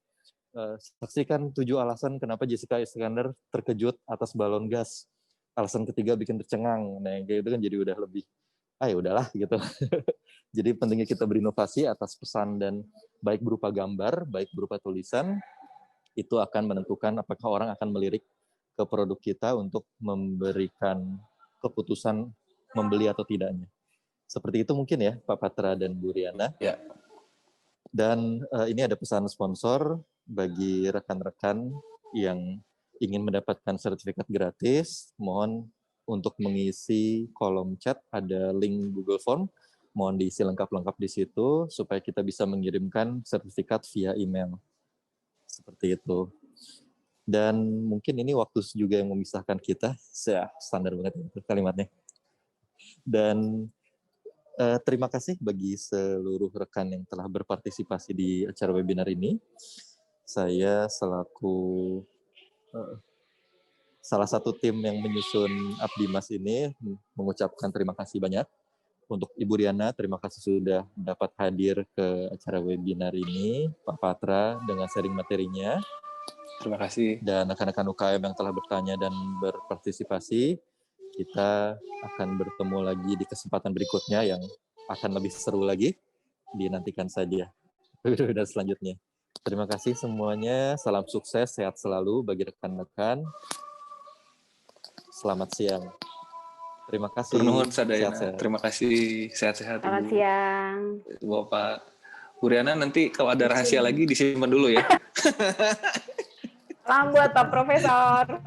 [SPEAKER 1] saksikan 7 alasan kenapa Jessica Iskandar terkejut atas balon gas. Alasan ketiga bikin tercengang. Nah yang kayak itu kan jadi udah lebih, ya udahlah gitu. Jadi pentingnya kita berinovasi atas pesan, dan baik berupa gambar, baik berupa tulisan, itu akan menentukan apakah orang akan melirik ke produk kita untuk memberikan keputusan membeli atau tidaknya. Seperti itu mungkin ya Pak Patra dan Bu Riana.
[SPEAKER 3] Ya.
[SPEAKER 1] Dan ini ada pesan sponsor bagi rekan-rekan yang ingin mendapatkan sertifikat gratis. Mohon untuk mengisi kolom chat ada link Google Form. Mohon diisi lengkap-lengkap di situ supaya kita bisa mengirimkan sertifikat via email. Seperti itu. Dan mungkin ini waktu juga yang memisahkan kita. Standar banget itu kalimatnya. Dan Terima kasih bagi seluruh rekan yang telah berpartisipasi di acara webinar ini. Saya selaku salah satu tim yang menyusun Abdimas ini mengucapkan terima kasih banyak. Untuk Ibu Riana, terima kasih sudah dapat hadir ke acara webinar ini. Pak Patra dengan sharing materinya.
[SPEAKER 3] Terima kasih.
[SPEAKER 1] Dan rekan-rekan UKM yang telah bertanya dan berpartisipasi. Kita akan bertemu lagi di kesempatan berikutnya yang akan lebih seru lagi. Dinantikan saja webinar selanjutnya. Terima kasih semuanya. Salam sukses, sehat selalu bagi rekan-rekan. Selamat siang. Terima kasih.
[SPEAKER 3] Turnuhun Sadayana.
[SPEAKER 1] Sehat-sehat.
[SPEAKER 3] Terima kasih. Sehat-sehat.
[SPEAKER 2] Selamat siang.
[SPEAKER 3] Bapak Bu Riana, nanti kalau ada rahasia lagi disimpan dulu ya.
[SPEAKER 2] Salam buat Pak Profesor.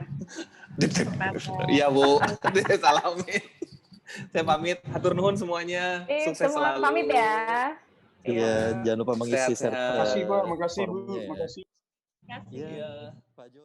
[SPEAKER 3] Iya Bu, salamin. Saya pamit. Hatur nuhun semuanya. Sukses
[SPEAKER 2] semua
[SPEAKER 3] selalu.
[SPEAKER 2] pamit ya.
[SPEAKER 1] Iya, jangan lupa mengisi
[SPEAKER 3] Sehat-sehat.
[SPEAKER 1] serta
[SPEAKER 5] Makasih Pak, makasih Bu,
[SPEAKER 1] formnya ya.
[SPEAKER 5] makasih.
[SPEAKER 1] Iya, Pak Jo.